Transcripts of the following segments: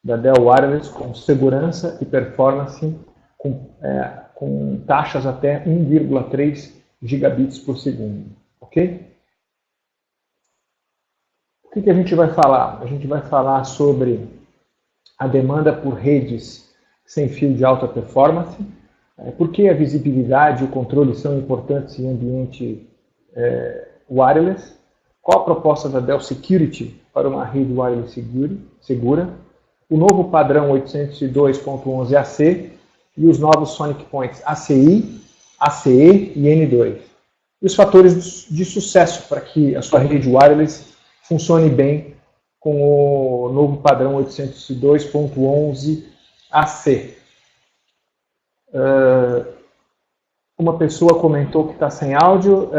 da Dell Wireless com segurança e performance com taxas até 1,3 gigabits por segundo. Ok? O que a gente vai falar? A gente vai falar sobre a demanda por redes sem fio de alta performance, por que a visibilidade e o controle são importantes em ambiente wireless, qual a proposta da Dell Security para uma rede wireless segura, o novo padrão 802.11ac e os novos Sonic Points ACI, ACE e N2. E os fatores de sucesso para que a sua rede wireless funcione bem com o novo padrão 802.11ac. Uma pessoa comentou que está sem áudio.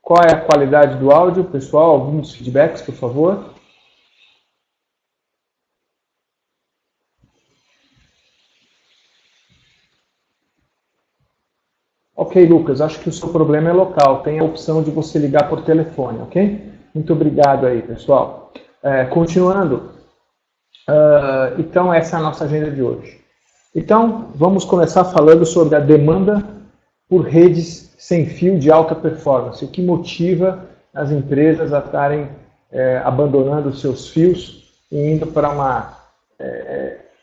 Qual é a qualidade do áudio, pessoal? Alguns feedbacks, por favor. Ok, Lucas, acho que o seu problema é local. Tem a opção de você ligar por telefone, ok? Muito obrigado aí, pessoal. Continuando, então essa é a nossa agenda de hoje. Então, vamos começar falando sobre a demanda por redes sem fio de alta performance, o que motiva as empresas a estarem abandonando os seus fios e indo para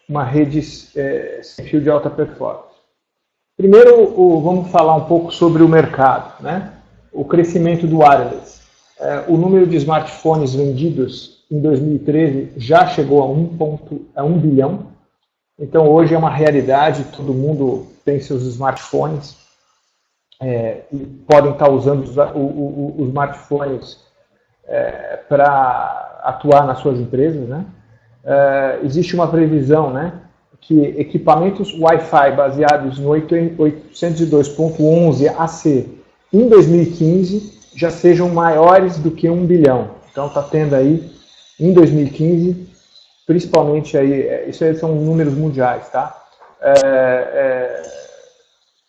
uma rede sem fio de alta performance. Primeiro, vamos falar um pouco sobre o mercado, né? O crescimento do wireless. O número de smartphones vendidos em 2013 já chegou a 1 bilhão. Então, hoje é uma realidade, todo mundo tem seus smartphones e podem estar usando os smartphones para atuar nas suas empresas, né? Existe uma previsão, né, que equipamentos Wi-Fi baseados no 802.11ac em 2015 já sejam maiores do que 1 bilhão. Então está tendo aí, em 2015, principalmente aí, isso aí são números mundiais, tá?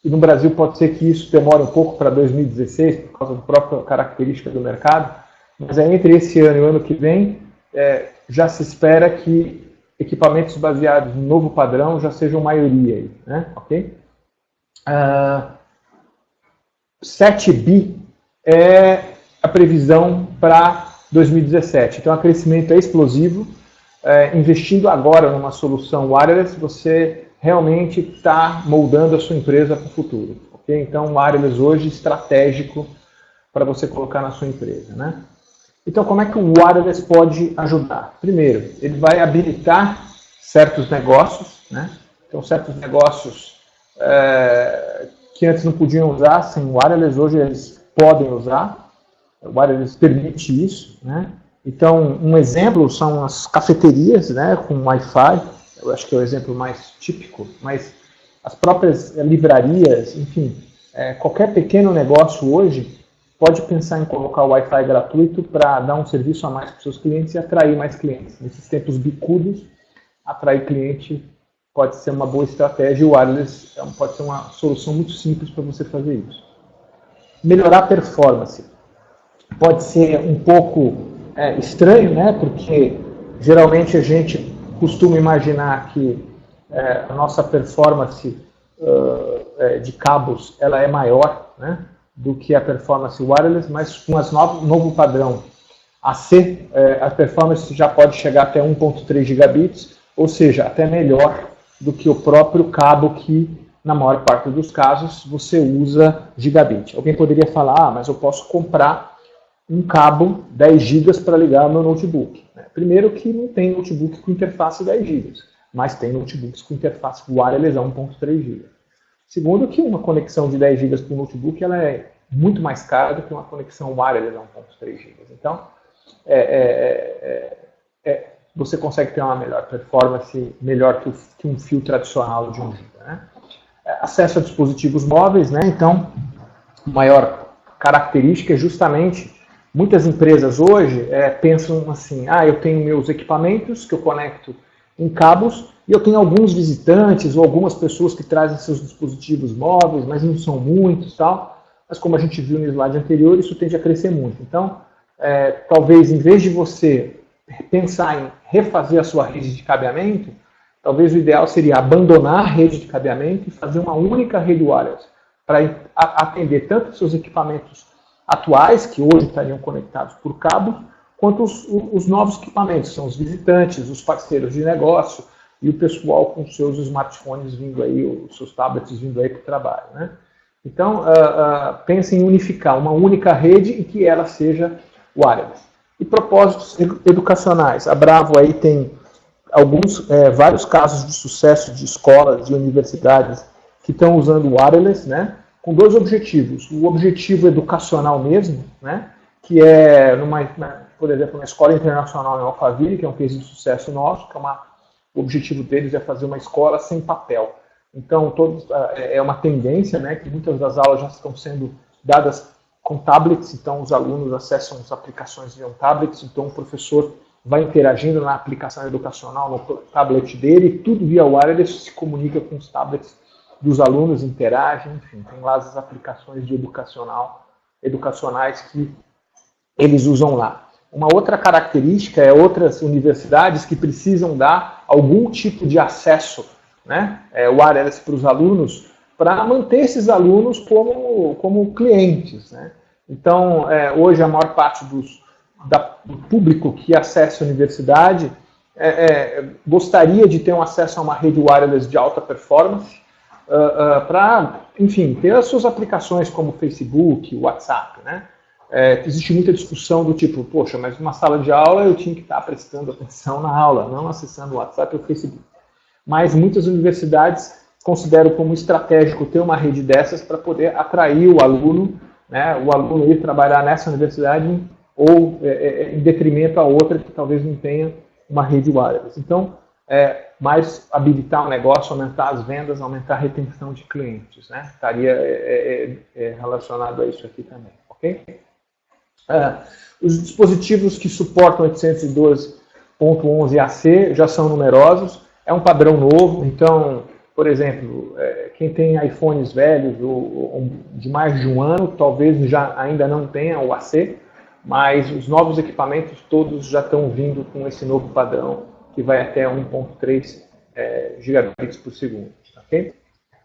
E no Brasil pode ser que isso demore um pouco para 2016, por causa da própria característica do mercado, mas entre esse ano e o ano que vem, já se espera que equipamentos baseados no novo padrão já sejam maioria aí, né? Ok? 7 bi é a previsão para 2017. Então, o crescimento é explosivo. Investindo agora numa solução wireless, você realmente está moldando a sua empresa para o futuro. Okay? Então, o wireless hoje é estratégico para você colocar na sua empresa, né? Então, como é que o wireless pode ajudar? Primeiro, ele vai habilitar certos negócios, né? Então, certos negócios que antes não podiam usar sem wireless, hoje eles podem usar. O wireless permite isso, né? Então, um exemplo são as cafeterias, né, com Wi-Fi. Eu acho que é o exemplo mais típico, mas as próprias livrarias, enfim, qualquer pequeno negócio hoje pode pensar em colocar o Wi-Fi gratuito para dar um serviço a mais para os seus clientes e atrair mais clientes. Nesses tempos bicudos, atrair cliente pode ser uma boa estratégia e o wireless pode ser uma solução muito simples para você fazer isso. Melhorar a performance. Pode ser um pouco estranho, né? Porque geralmente a gente costuma imaginar que a nossa performance de cabos ela é maior, né, do que a performance wireless, mas com o novo padrão AC, a performance já pode chegar até 1.3 gigabits, ou seja, até melhor do que o próprio cabo que, na maior parte dos casos, você usa gigabit. Alguém poderia falar, mas eu posso comprar um cabo 10 GB para ligar no meu notebook. Primeiro que não tem notebook com interface 10 GB, mas tem notebooks com interface wireless a 1.3 GB. Segundo que uma conexão de 10 GB para o notebook ela é muito mais cara do que uma conexão wireless a 1.3 GB. Então, você consegue ter uma melhor performance, melhor que um fio tradicional de 1 GB. Né? Acesso a dispositivos móveis, né? Então, a maior característica é justamente, muitas empresas hoje pensam assim, eu tenho meus equipamentos que eu conecto em cabos e eu tenho alguns visitantes ou algumas pessoas que trazem seus dispositivos móveis, mas não são muitos, tal. Mas como a gente viu no slide anterior, isso tende a crescer muito. Então, talvez em vez de você pensar em refazer a sua rede de cabeamento, talvez o ideal seria abandonar a rede de cabeamento e fazer uma única rede wireless para atender tanto os seus equipamentos atuais, que hoje estariam conectados por cabo, quanto os novos equipamentos, são os visitantes, os parceiros de negócio e o pessoal com seus smartphones vindo aí, os seus tablets vindo aí para o trabalho, né? Então, pense em unificar uma única rede e que ela seja wireless. E propósitos educacionais. A Bravo aí tem vários casos de sucesso de escolas, de universidades que estão usando wireless, né? Com dois objetivos. O objetivo educacional mesmo, né? Que é, por exemplo, uma escola internacional em Alphaville, que é um case de sucesso nosso, que o objetivo deles é fazer uma escola sem papel. Então, é uma tendência, né, que muitas das aulas já estão sendo dadas com tablets, então os alunos acessam as aplicações via tablets, então o professor vai interagindo na aplicação educacional, no tablet dele, tudo via wireless, se comunica com os tablets dos alunos, interagem, enfim, tem lá as aplicações educacionais que eles usam lá. Uma outra característica é outras universidades que precisam dar algum tipo de acesso, né, wireless para os alunos, para manter esses alunos como clientes, né? Então, hoje a maior parte do público que acessa a universidade gostaria de ter um acesso a uma rede wireless de alta performance para, enfim, ter as suas aplicações como Facebook, WhatsApp, né? Existe muita discussão do tipo, poxa, mas numa sala de aula eu tinha que estar prestando atenção na aula, não acessando o WhatsApp ou o Facebook. Mas muitas universidades consideram como estratégico ter uma rede dessas para poder atrair o aluno, né, o aluno ir trabalhar nessa universidade ou em detrimento a outra que talvez não tenha uma rede wireless. Então, mais habilitar o negócio, aumentar as vendas, aumentar a retenção de clientes, né? Estaria relacionado a isso aqui também, ok? Os dispositivos que suportam 802.11ac já são numerosos. É um padrão novo, então, por exemplo, quem tem iPhones velhos ou de mais de um ano, talvez ainda não tenha o AC, mas os novos equipamentos todos já estão vindo com esse novo padrão, que vai até 1.3 gigabits por segundo. Okay?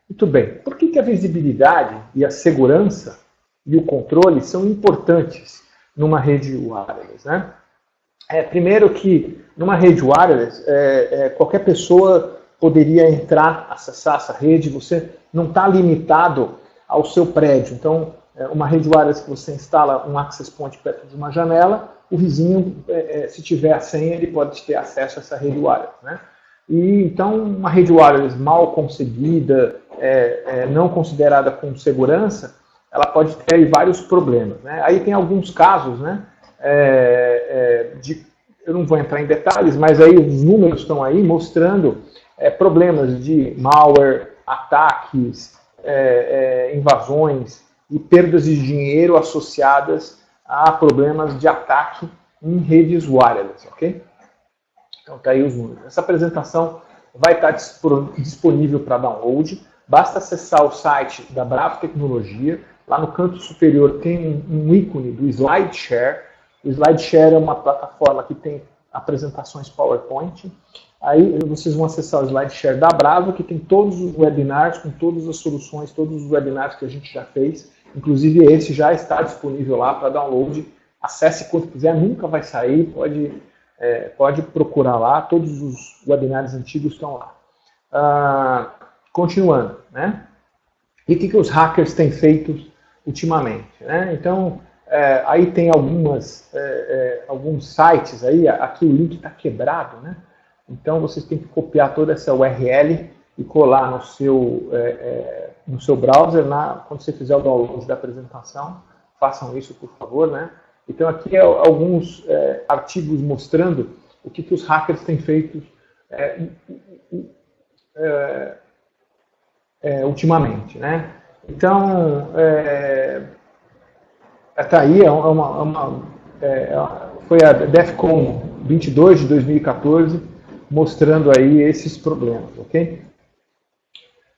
Muito bem. Por que a visibilidade e a segurança e o controle são importantes numa rede wireless, né? Primeiro que numa rede wireless, qualquer pessoa poderia entrar, acessar essa rede, você não está limitado ao seu prédio. Então, uma rede wireless que você instala um access point perto de uma janela, o vizinho, se tiver a senha, ele pode ter acesso a essa rede wireless, né? E, então, uma rede wireless mal concebida, não considerada com segurança, ela pode ter vários problemas, né? Aí tem alguns casos, né? Eu não vou entrar em detalhes, mas aí os números estão aí mostrando problemas de malware, ataques, invasões e perdas de dinheiro associadas a problemas de ataque em redes wireless, ok? Então tá aí os números. Essa apresentação vai estar disponível para download. Basta acessar o site da Bravo Tecnologia. Lá no canto superior tem um ícone do SlideShare. O SlideShare é uma plataforma que tem apresentações PowerPoint. Aí vocês vão acessar o SlideShare da Bravo, que tem todos os webinars, com todas as soluções, todos os webinars que a gente já fez. Inclusive esse já está disponível lá para download. Acesse quando quiser, nunca vai sair, pode procurar lá, todos os webinars antigos estão lá. Continuando, né? E o que os hackers têm feito ultimamente, né? Então, aí tem alguns sites aí, aqui o link está quebrado, né? Então vocês têm que copiar toda essa URL e colar no seu browser, quando você fizer o download da apresentação, façam isso, por favor, né? Então aqui alguns artigos mostrando o que os hackers têm feito ultimamente, né? Então, tá aí, foi a DEFCON 22 de 2014, mostrando aí esses problemas, ok?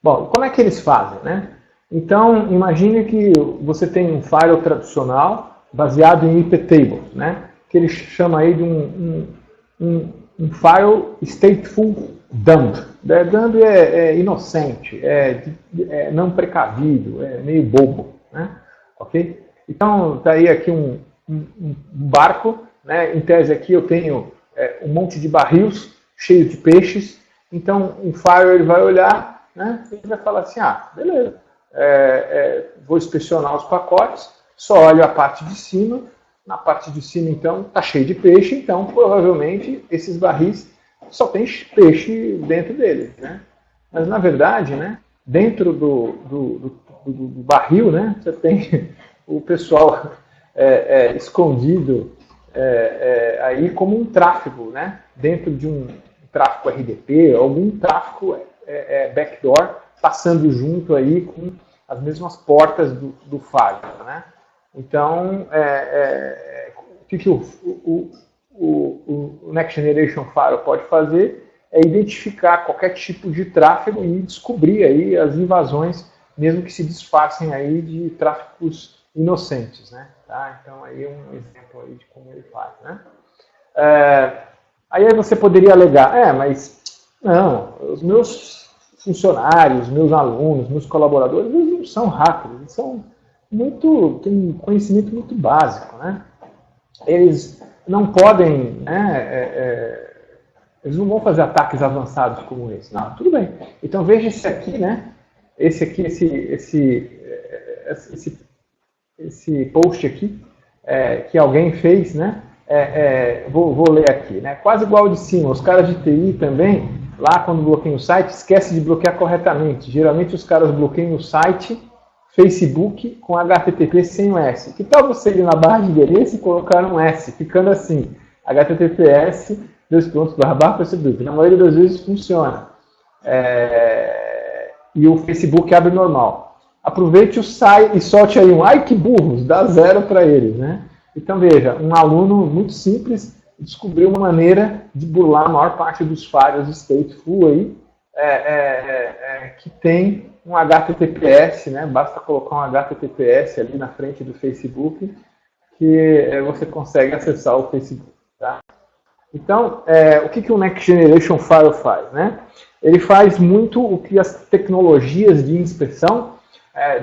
Bom, como é que eles fazem, né? Então, imagine que você tem um firewall tradicional baseado em IP tables, né? Que ele chama aí de um file stateful dump. Dump é inocente, é não precavido, é meio bobo, né? Ok? Então, está aí aqui um barco, né? Em tese aqui eu tenho um monte de barris cheio de peixes. Então, um file ele vai olhar, né? E vai falar assim, beleza, vou inspecionar os pacotes, só olho a parte de cima. Na parte de cima, então, está cheio de peixe, então, provavelmente, esses barris só tem peixe dentro deles, né? Mas, na verdade, né, dentro do barril, né, você tem o pessoal escondido aí como um tráfego, né? Dentro de um tráfego RDP, algum tráfego backdoor, passando junto aí com as mesmas portas do firewall, né? Então, o que o Next Generation Firewall pode fazer é identificar qualquer tipo de tráfego e descobrir aí as invasões, mesmo que se disfarcem aí de tráfegos inocentes, né? Tá? Então, aí um exemplo aí de como ele faz, né? Aí você poderia alegar, mas não, os meus funcionários, meus alunos, meus colaboradores, eles não são hackers, eles são tem um conhecimento muito básico, né? Eles não podem, eles não vão fazer ataques avançados como esse. Não, tudo bem. Então veja esse aqui, né? Esse post aqui que alguém fez, né? Vou ler aqui, né? Quase igual ao de cima. Os caras de TI também, lá quando bloqueiam o site, esquecem de bloquear corretamente. Geralmente os caras bloqueiam o site Facebook com HTTP sem o S. Que tal você ir na barra de endereço e colocar um S, ficando assim, HTTPS, Facebook. Na maioria das vezes funciona. E o Facebook abre normal. Aproveite o sai e solte aí ai que burros, dá 0 para eles, né? Então veja, um aluno muito simples descobriu uma maneira de burlar a maior parte dos firewalls stateful aí, que tem um HTTPS, né? Basta colocar um HTTPS ali na frente do Facebook que você consegue acessar o Facebook. Tá? Então, o que o Next Generation Firewall faz? Né? Ele faz muito o que as tecnologias de inspeção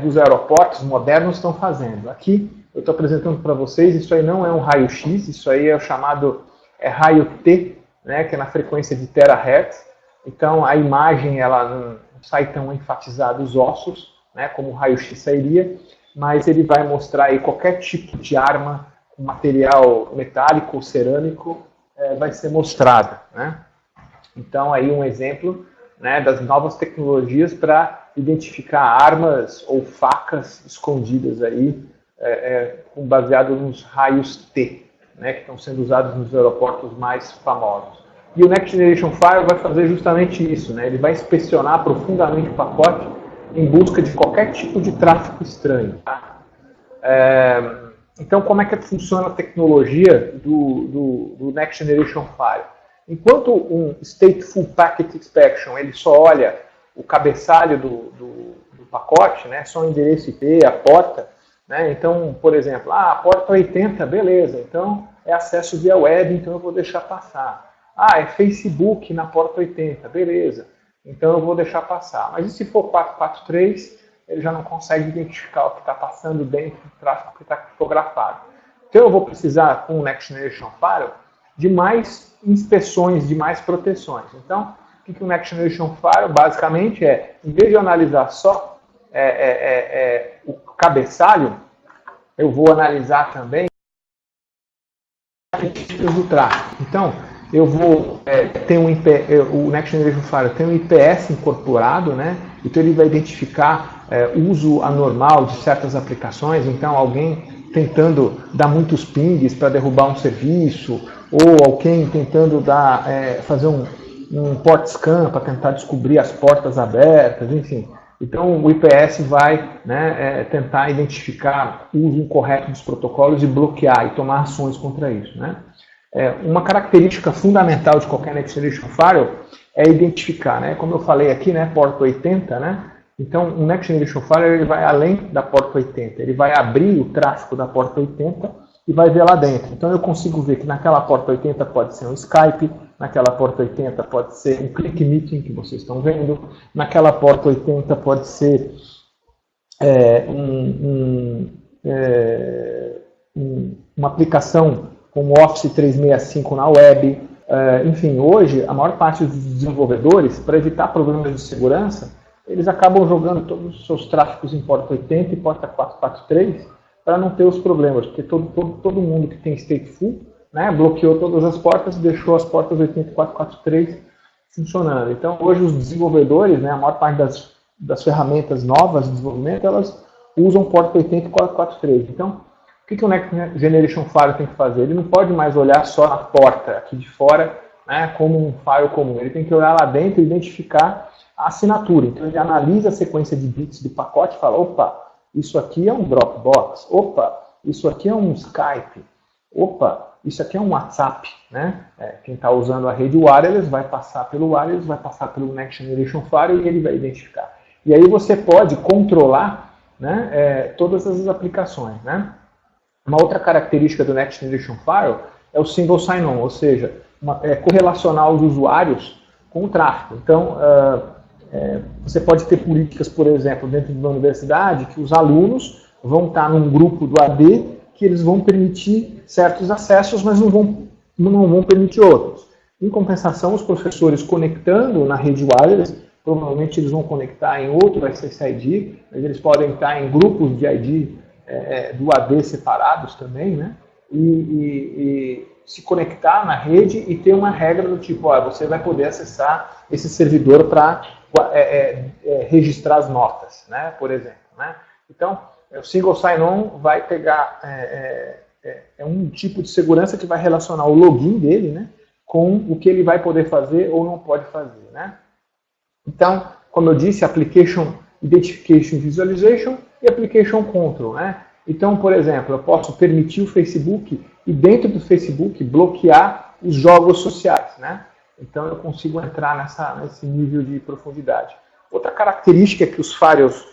dos aeroportos modernos estão fazendo. Aqui eu estou apresentando para vocês, isso aí não é um raio-x, isso aí é o chamado raio-T, né? Que é na frequência de terahertz. Então, a imagem ela não sai tão enfatizada os ossos, né, como o raio-x sairia, mas ele vai mostrar aí qualquer tipo de arma com material metálico ou cerâmico vai ser mostrado, né? Então, aí um exemplo, né, das novas tecnologias para identificar armas ou facas escondidas aí, baseado nos raios T, né, que estão sendo usados nos aeroportos mais famosos. E o Next Generation Firewall vai fazer justamente isso, né? Ele vai inspecionar profundamente o pacote em busca de qualquer tipo de tráfego estranho. Tá? Então, como é que funciona a tecnologia do Next Generation Firewall? Enquanto um Stateful Packet Inspection ele só olha o cabeçalho do pacote, né? Só o endereço IP, a porta, né? Então, por exemplo, a porta 80, beleza, então é acesso via web, então eu vou deixar passar. É Facebook na porta 80, beleza. Então eu vou deixar passar. Mas e se for 443, ele já não consegue identificar o que está passando dentro do tráfego que está criptografado. Então eu vou precisar, com o Next Generation Firewall, de mais inspeções, de mais proteções. Então, o que o Next Generation Firewall basicamente em vez de analisar só o cabeçalho, eu vou analisar também do tráfego. Então, eu vou ter o Next Generation Firewall tem um IPS incorporado, né? Então ele vai identificar uso anormal de certas aplicações. Então alguém tentando dar muitos pings para derrubar um serviço, ou alguém tentando fazer um port scan para tentar descobrir as portas abertas, enfim. Então o IPS vai, né, tentar identificar o uso incorreto dos protocolos e bloquear e tomar ações contra isso, né? Uma característica fundamental de qualquer Next Generation Firewall é identificar, né? Como eu falei aqui, né, porta 80, né? Então, o Next Generation Firewall ele vai além da porta 80, ele vai abrir o tráfego da porta 80 e vai ver lá dentro. Então eu consigo ver que naquela porta 80 pode ser um Skype, naquela porta 80 pode ser um Click Meeting, que vocês estão vendo, naquela porta 80 pode ser uma aplicação como Office 365 na web. Enfim, hoje, a maior parte dos desenvolvedores, para evitar problemas de segurança, eles acabam jogando todos os seus tráfegos em porta 80 e porta 443 para não ter os problemas, porque todo mundo que tem stateful, né, bloqueou todas as portas e deixou as portas 80 e 443 funcionando. Então, hoje os desenvolvedores, né, a maior parte das ferramentas novas de desenvolvimento, elas usam porta 80 e 443. Então, o que o Next Generation Firewall tem que fazer? Ele não pode mais olhar só na porta aqui de fora, né, como um firewall comum. Ele tem que olhar lá dentro e identificar a assinatura. Então ele analisa a sequência de bits do pacote e fala, opa, isso aqui é um Dropbox, opa, isso aqui é um Skype, opa, isso aqui é um WhatsApp. Né? Quem está usando a rede wireless vai passar pelo wireless, vai passar pelo Next Generation Firewall e ele vai identificar. E aí você pode controlar, né, todas essas aplicações. Né? Uma outra característica do Next Generation Firewall é o Single Sign-On, ou seja, correlacionar os usuários com o tráfego. Então, você pode ter políticas, por exemplo, dentro da universidade, que os alunos vão estar num grupo do AD que eles vão permitir certos acessos, mas não vão permitir outros. Em compensação, os professores conectando na rede wireless, provavelmente eles vão conectar em outro SSID, mas eles podem estar em grupos de ID do AD separados também, né? E se conectar na rede e ter uma regra do tipo, você vai poder acessar esse servidor para registrar as notas, né, por exemplo. Né? Então, o Single Sign-On vai pegar um tipo de segurança que vai relacionar o login dele, né, com o que ele vai poder fazer ou não pode fazer. Né? Então, como eu disse, Application Identification Visualization e Application Control. Né? Então, por exemplo, eu posso permitir o Facebook e dentro do Facebook bloquear os jogos sociais. Né? Então eu consigo entrar nesse nível de profundidade. Outra característica que os firewalls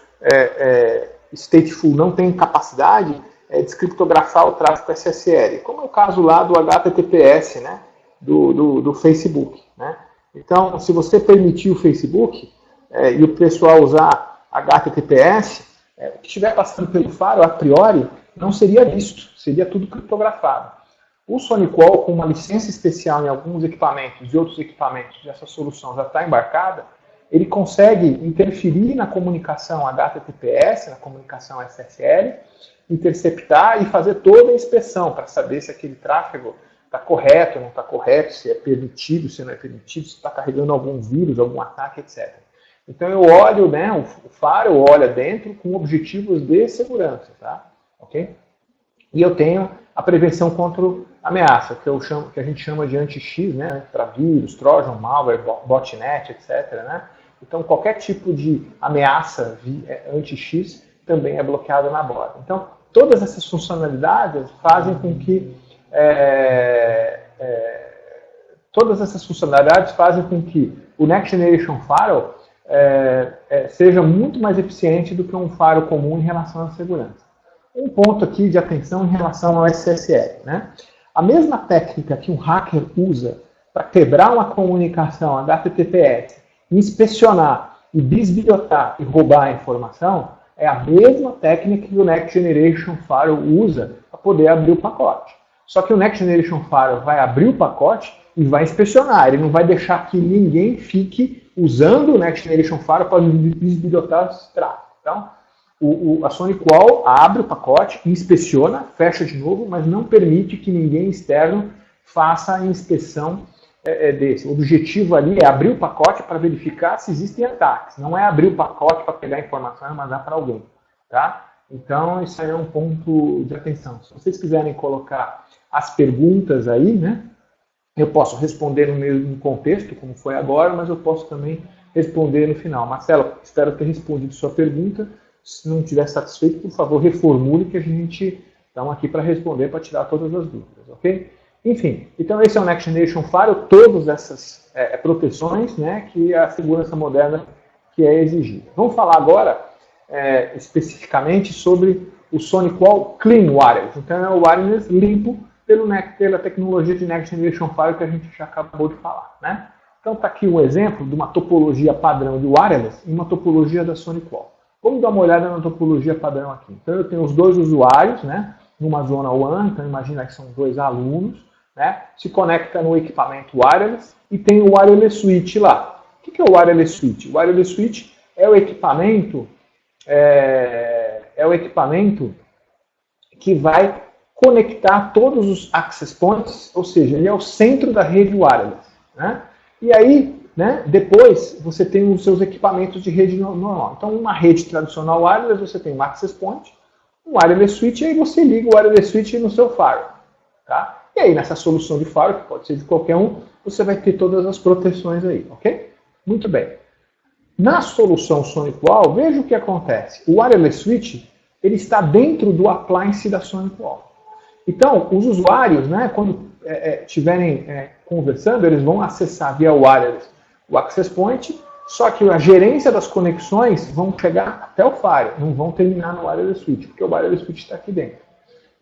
stateful não têm capacidade é descriptografar o tráfego SSL, como é o caso lá do HTTPS, né, do Facebook. Né? Então, se você permitir o Facebook e o pessoal usar HTTPS, o que estiver passando pelo firewall, a priori, não seria visto, seria tudo criptografado. O SonicWall, com uma licença especial em alguns equipamentos e outros equipamentos, essa solução já está embarcada, ele consegue interferir na comunicação HTTPS, na comunicação SSL, interceptar e fazer toda a inspeção para saber se aquele tráfego está correto, não está correto, se é permitido, se não é permitido, se está carregando algum vírus, algum ataque, etc. Então eu olho, né, o firewall olha dentro com objetivos de segurança, tá? Ok? E eu tenho a prevenção contra ameaça, que a gente chama de anti-X, né, para vírus, trojan, malware, botnet, etc. Né? Então qualquer tipo de ameaça anti-X também é bloqueada na borda. Então todas essas funcionalidades fazem com que o Next Generation Firewall seja muito mais eficiente do que um firewall comum em relação à segurança. Um ponto aqui de atenção em relação ao SSL. Né? A mesma técnica que um hacker usa para quebrar uma comunicação HTTPS, inspecionar e bisbilhotar e roubar a informação, é a mesma técnica que o Next Generation Firewall usa para poder abrir o pacote. Só que o Next Generation Firewall vai abrir o pacote e vai inspecionar. Ele não vai deixar que ninguém fique usando o Next Generation Firewall para bisbilhotar esse tráfego. Então, a SonicWall abre o pacote, inspeciona, fecha de novo, mas não permite que ninguém externo faça a inspeção desse. O objetivo ali é abrir o pacote para verificar se existem ataques. Não é abrir o pacote para pegar informação e mandar para alguém. Tá? Então, isso aí é um ponto de atenção. Se vocês quiserem colocar as perguntas aí, né, eu posso responder no mesmo contexto, como foi agora, mas eu posso também responder no final. Marcelo, espero ter respondido sua pergunta. Se não estiver satisfeito, por favor, reformule que a gente está aqui para responder, para tirar todas as dúvidas, ok? Enfim, então esse é o Next Generation Firewall, todas essas proteções, né, que a segurança moderna que é exigida. Vamos falar agora especificamente sobre o SonicWall Clean Wireless. Então é o wireless limpo pela tecnologia de Next Generation Firewall que a gente já acabou de falar, né? Então está aqui um exemplo de uma topologia padrão de wireless e uma topologia da SonicWall. Vamos dar uma olhada na topologia padrão aqui. Então eu tenho os dois usuários, né, numa zona WAN, então imagina que são dois alunos, né, se conecta no equipamento wireless e tem o wireless switch lá. O que é o wireless switch? O wireless switch é o equipamento, que vai conectar todos os access points, ou seja, ele é o centro da rede wireless, né? E aí, né, depois você tem os seus equipamentos de rede normal. Então, uma rede tradicional wireless, você tem um access point, um wireless switch, e aí você liga o wireless switch no seu firewall, tá? E aí, nessa solução de firewall, que pode ser de qualquer um, você vai ter todas as proteções aí, ok? Muito bem. Na solução SonicWall, veja o que acontece. O wireless switch, ele está dentro do appliance da SonicWall. Então, os usuários, né, quando estiverem conversando, eles vão acessar via wireless o access point, só que a gerência das conexões vão chegar até o firewall, não vão terminar no wireless switch, porque o wireless switch está aqui dentro.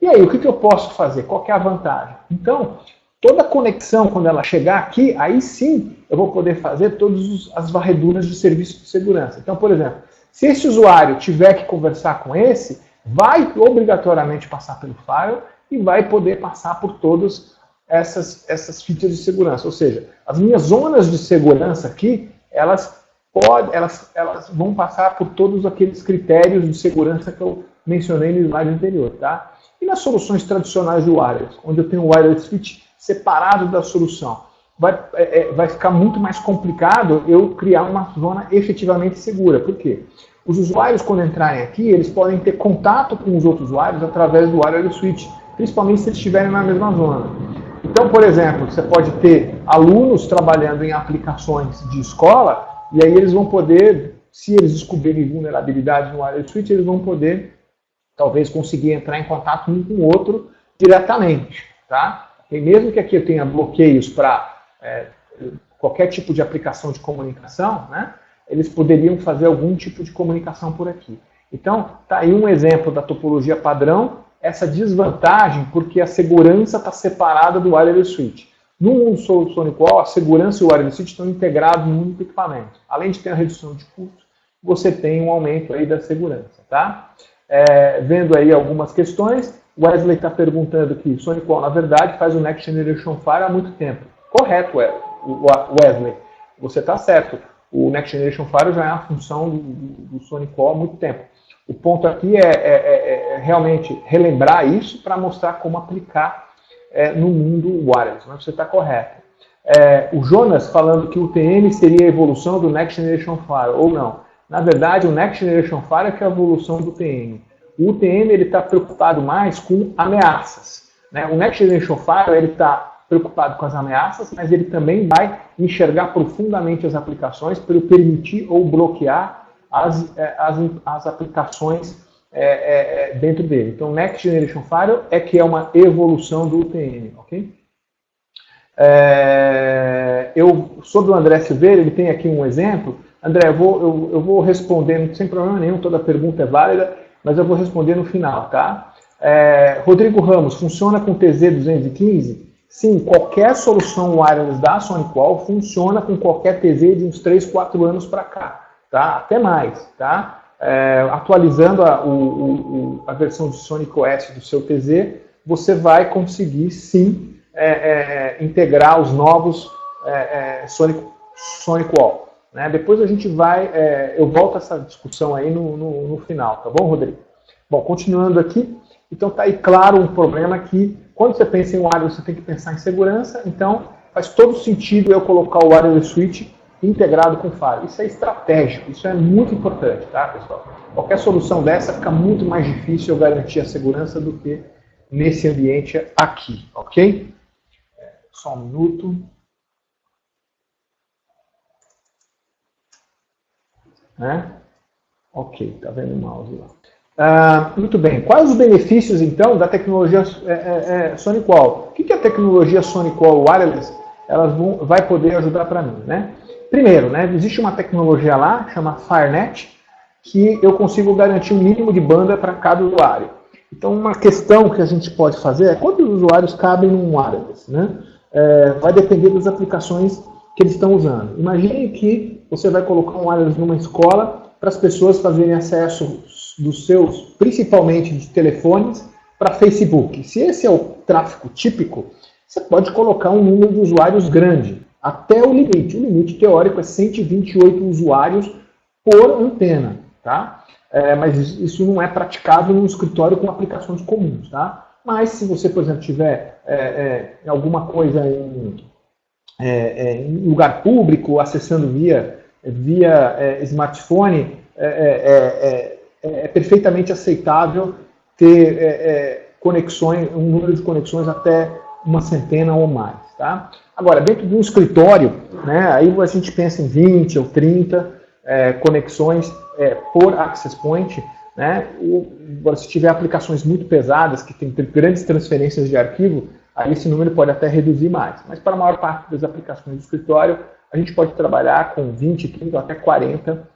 E aí, o que eu posso fazer? Qual que é a vantagem? Então, toda conexão, quando ela chegar aqui, aí sim eu vou poder fazer todas as varreduras de serviço de segurança. Então, por exemplo, se esse usuário tiver que conversar com esse, vai obrigatoriamente passar pelo firewall e vai poder passar por todas essas features de segurança. Ou seja, as minhas zonas de segurança aqui, elas vão passar por todos aqueles critérios de segurança que eu mencionei no slide anterior, tá? E nas soluções tradicionais de wireless, onde eu tenho o wireless switch separado da solução, vai ficar muito mais complicado eu criar uma zona efetivamente segura. Por quê? Os usuários, quando entrarem aqui, eles podem ter contato com os outros usuários através do wireless switch, principalmente se eles estiverem na mesma zona. Então, por exemplo, você pode ter alunos trabalhando em aplicações de escola, e aí eles vão poder, se eles descobrirem vulnerabilidade no wireless switch, eles vão poder, talvez, conseguir entrar em contato um com o outro diretamente, tá? E mesmo que aqui eu tenha bloqueios para qualquer tipo de aplicação de comunicação, né, eles poderiam fazer algum tipo de comunicação por aqui. Então, está aí um exemplo da topologia padrão, essa desvantagem porque a segurança está separada do wireless switch. No mundo SonicWall, a segurança e o wireless switch estão integrados no único equipamento. Além de ter a redução de custos, você tem um aumento aí da segurança, tá? Vendo aí algumas questões, o Wesley está perguntando que SonicWall, na verdade, faz o Next Generation Firewall há muito tempo. Correto, Wesley. Você está certo. O Next Generation Firewall já é a função do SonicWall há muito tempo. O ponto aqui é realmente relembrar isso para mostrar como aplicar no mundo wireless. Mas você está correto. O Jonas falando que o UTM seria a evolução do Next Generation Firewall, ou não. Na verdade, o Next Generation Firewall é que é a evolução do UTM. O UTM está preocupado mais com ameaças, né? O Next Generation Firewall está preocupado com as ameaças, mas ele também vai enxergar profundamente as aplicações para permitir ou bloquear as aplicações dentro dele. Então, Next Generation Firewall é que é uma evolução do UTM, ok? Sobre o André Silveira, ele tem aqui um exemplo. André, eu vou responder sem problema nenhum, toda pergunta é válida, mas eu vou responder no final, tá? Rodrigo Ramos, funciona com TZ215? Sim, qualquer solução wireless da SonicWall funciona com qualquer TZ de uns 3, 4 anos para cá, tá? Até mais, tá? Atualizando a versão de SonicOS do seu TZ, você vai conseguir, sim, integrar os novos SonicWall. Né? Depois a gente eu volto a essa discussão aí no final, tá bom, Rodrigo? Bom, continuando aqui, então tá aí claro um problema que, quando você pensa em wireless, você tem que pensar em segurança, então faz todo sentido eu colocar o wireless switch integrado com firewall. Isso é estratégico, isso é muito importante, tá, pessoal? Qualquer solução dessa fica muito mais difícil eu garantir a segurança do que nesse ambiente aqui, ok? Só um minuto. Ok, tá vendo o mouse lá. Muito bem, quais os benefícios então da tecnologia SonicWall? O que a tecnologia SonicWall Wireless vai poder ajudar para mim, né? Primeiro, né, existe uma tecnologia lá, chama FireNet, que eu consigo garantir um mínimo de banda para cada usuário. Então, uma questão que a gente pode fazer é quantos usuários cabem num wireless, né? Vai depender das aplicações que eles estão usando. Imagine que você vai colocar um wireless numa escola para as pessoas fazerem acesso dos seus, principalmente de telefones, para Facebook. Se esse é o tráfego típico, você pode colocar um número de usuários grande, até o limite. O limite teórico é 128 usuários por antena, tá? Mas isso não é praticável num escritório com aplicações comuns, tá? Mas se você, por exemplo, tiver alguma coisa em lugar público, acessando via smartphone, é perfeitamente aceitável ter conexões, um número de conexões até uma centena ou mais, tá? Agora, dentro de um escritório, né, aí a gente pensa em 20 ou 30 conexões por access point, né? Agora, se tiver aplicações muito pesadas, que tem grandes transferências de arquivo, aí esse número pode até reduzir mais. Mas para a maior parte das aplicações do escritório, a gente pode trabalhar com 20, 30 ou até 40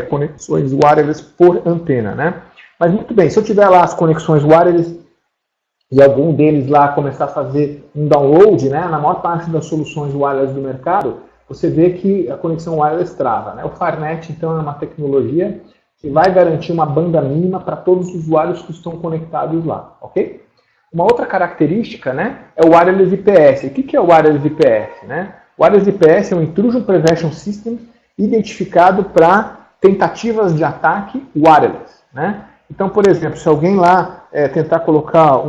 conexões wireless por antena, né? Mas muito bem, se eu tiver lá as conexões wireless e algum deles lá começar a fazer um download, né, na maior parte das soluções wireless do mercado, você vê que a conexão wireless trava, né? O FireNet, então, é uma tecnologia que vai garantir uma banda mínima para todos os usuários que estão conectados lá, ok? Uma outra característica, né, é o Wireless IPS. O que é o Wireless IPS? Né? O Wireless IPS é um Intrusion Prevention System identificado para tentativas de ataque wireless, né? Então, por exemplo, se alguém lá tentar colocar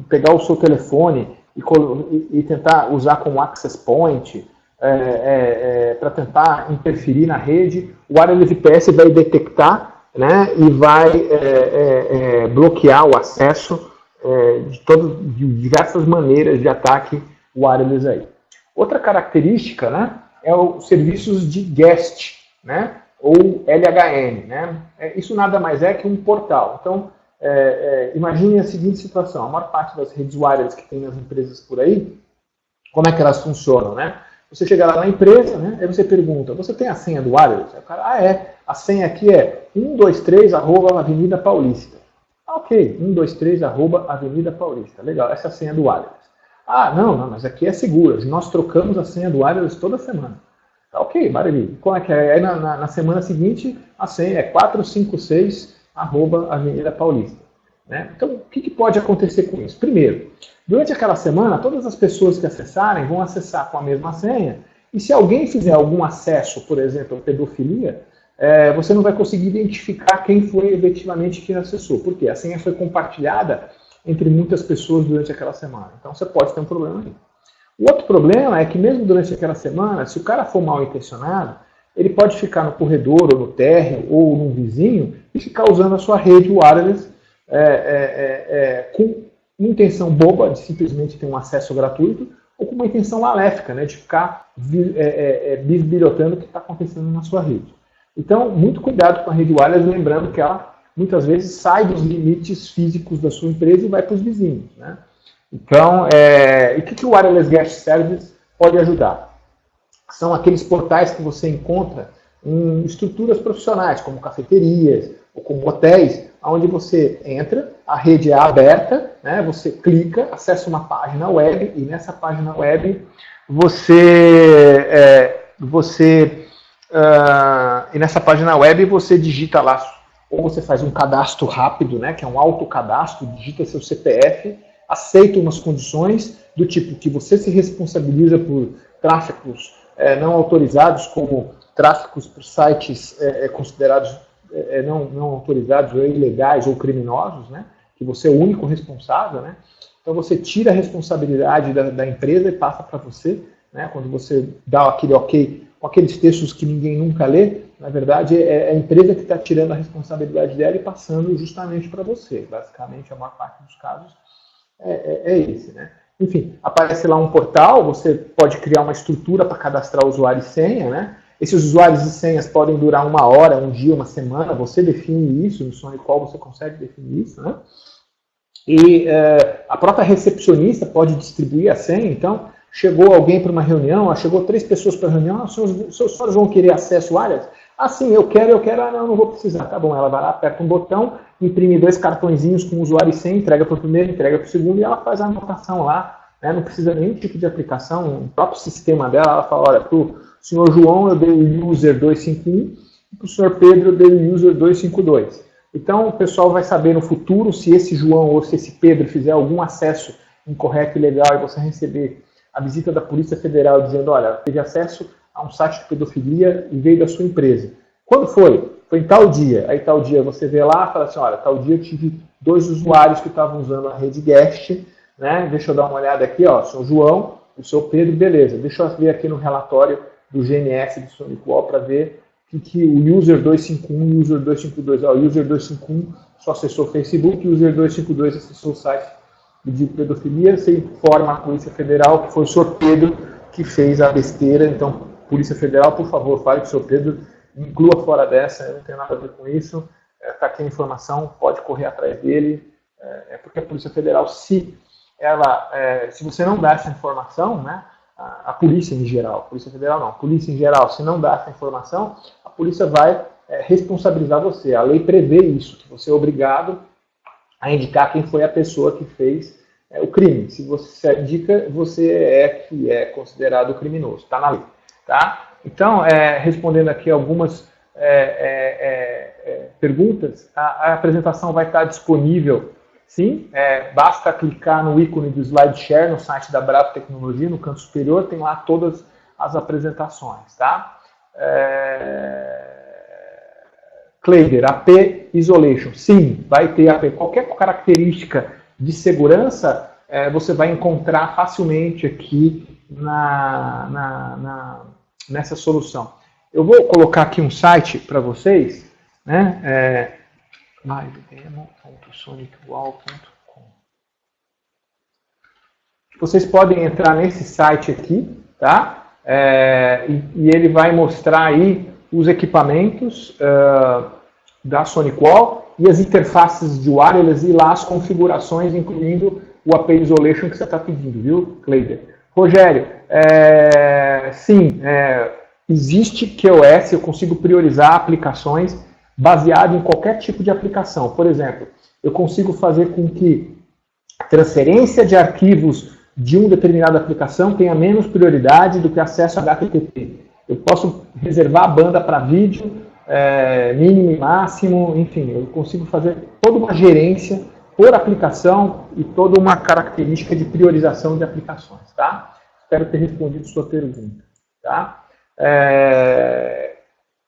pegar o seu telefone e tentar usar como access point para tentar interferir na rede, o Wireless IPS vai detectar, né, e vai bloquear o acesso de diversas maneiras de ataque wireless aí. Outra característica, né, é os serviços de guest, né, ou LHN, né? Isso nada mais é que um portal. Então, imagine a seguinte situação: a maior parte das redes wireless que tem nas empresas por aí, como é que elas funcionam, né? Você chega lá na empresa, né, aí você pergunta, você tem a senha do wireless? Aí o cara, a senha aqui é 123@Avenida Paulista. Ok, 123@Avenida Paulista. Legal, essa é a senha do wireless. Não, mas aqui é segura. Nós trocamos a senha do wireless toda semana. Tá, ok, maravilha. Como é que é? Aí na semana seguinte, a senha é 456@Avenida Paulista. Né? Então, o que pode acontecer com isso? Primeiro, durante aquela semana, todas as pessoas que acessarem vão acessar com a mesma senha, e se alguém fizer algum acesso, por exemplo, a pedofilia, você não vai conseguir identificar quem foi efetivamente quem acessou. Por quê? A senha foi compartilhada entre muitas pessoas durante aquela semana. Então você pode ter um problema aí. O outro problema é que mesmo durante aquela semana, se o cara for mal intencionado, ele pode ficar no corredor, ou no térreo, ou num vizinho, e ficar usando a sua rede wireless com uma intenção boba de simplesmente ter um acesso gratuito, ou com uma intenção maléfica, né, de ficar bisbilhotando o que está acontecendo na sua rede. Então, muito cuidado com a rede wireless, lembrando que ela muitas vezes sai dos limites físicos da sua empresa e vai para os vizinhos, né? Então, e o que o Wireless Guest Service pode ajudar? São aqueles portais que você encontra em estruturas profissionais, como cafeterias ou como hotéis, onde você entra, a rede é aberta, né? Você clica, acessa uma página web, e nessa página web e nessa página web você digita lá, ou você faz um cadastro rápido, né, que é um autocadastro, digita seu CPF, aceita umas condições do tipo que você se responsabiliza por tráficos não autorizados, como tráficos por sites considerados não autorizados ou ilegais ou criminosos, né, que você é o único responsável, né? Então você tira a responsabilidade da empresa e passa para você, né, quando você dá aquele ok com aqueles textos que ninguém nunca lê. Na verdade, é a empresa que está tirando a responsabilidade dela e passando justamente para você. Basicamente, a maior parte dos casos é esse, né? Enfim, aparece lá um portal, você pode criar uma estrutura para cadastrar usuário e senha, né? Esses usuários e senhas podem durar 1 hora, 1 dia, 1 semana, você define isso, no SonicCall você consegue definir isso, né? E a própria recepcionista pode distribuir a senha. Então, chegou alguém para uma reunião, chegou 3 pessoas para a reunião, os senhores vão querer acesso wireless? Ah, sim, eu quero, ah, não vou precisar. Tá bom, ela vai lá, aperta um botão, imprime 2 cartõezinhos com o usuário e senha, entrega para o primeiro, entrega para o segundo, e ela faz a anotação lá, né? Não precisa nenhum tipo de aplicação, o próprio sistema dela, ela fala, olha, para o senhor João eu dei o user 251, e para o senhor Pedro eu dei o user 252. Então o pessoal vai saber no futuro se esse João ou se esse Pedro fizer algum acesso incorreto e ilegal e você receber a visita da Polícia Federal dizendo, olha, teve acesso a um site de pedofilia e veio da sua empresa. Quando foi? Foi em tal dia. Aí tal dia você vê lá e fala assim, olha, tal dia eu tive 2 usuários que estavam usando a rede Guest, né? Deixa eu dar uma olhada aqui, ó, o seu João, o seu Pedro, beleza. Deixa eu ver aqui no relatório do GNS do SonicWall para ver que o user 251 e o user 252, ó, o user 251 só acessou o Facebook e o user 252 acessou o site de pedofilia. Você informa a Polícia Federal que foi o senhor Pedro que fez a besteira. Então, Polícia Federal, por favor, fale com o senhor Pedro, inclua fora dessa, eu não tenho nada a ver com isso, está aqui a informação, pode correr atrás dele, porque a Polícia Federal, se você não dá essa informação, né, a polícia em geral, Polícia Federal não, a polícia em geral, se não dá essa informação, a polícia vai responsabilizar você. A lei prevê isso, que você é obrigado a indicar quem foi a pessoa que fez o crime. Se você indica, você é considerado criminoso, está na lei. Tá? Então, respondendo aqui algumas perguntas, a apresentação vai estar disponível, sim, basta clicar no ícone do SlideShare no site da Bravo Tecnologia, no canto superior, tem lá todas as apresentações. Tá? Kleider, AP Isolation, sim, vai ter AP. Qualquer característica de segurança você vai encontrar facilmente aqui nessa solução. Eu vou colocar aqui um site para vocês, né? livedemo.sonicwall.com. Vocês podem entrar nesse site aqui, tá? E ele vai mostrar aí os equipamentos da SonicWall e as interfaces de wireless e lá as configurações, incluindo o AP Isolation que você está pedindo, viu, Kleider? Rogério, sim, existe QoS, eu consigo priorizar aplicações baseado em qualquer tipo de aplicação. Por exemplo, eu consigo fazer com que a transferência de arquivos de uma determinada aplicação tenha menos prioridade do que acesso a HTTP. Eu posso reservar a banda para vídeo, mínimo e máximo, enfim, eu consigo fazer toda uma gerência por aplicação e toda uma característica de priorização de aplicações, tá? Espero ter respondido sua pergunta, tá?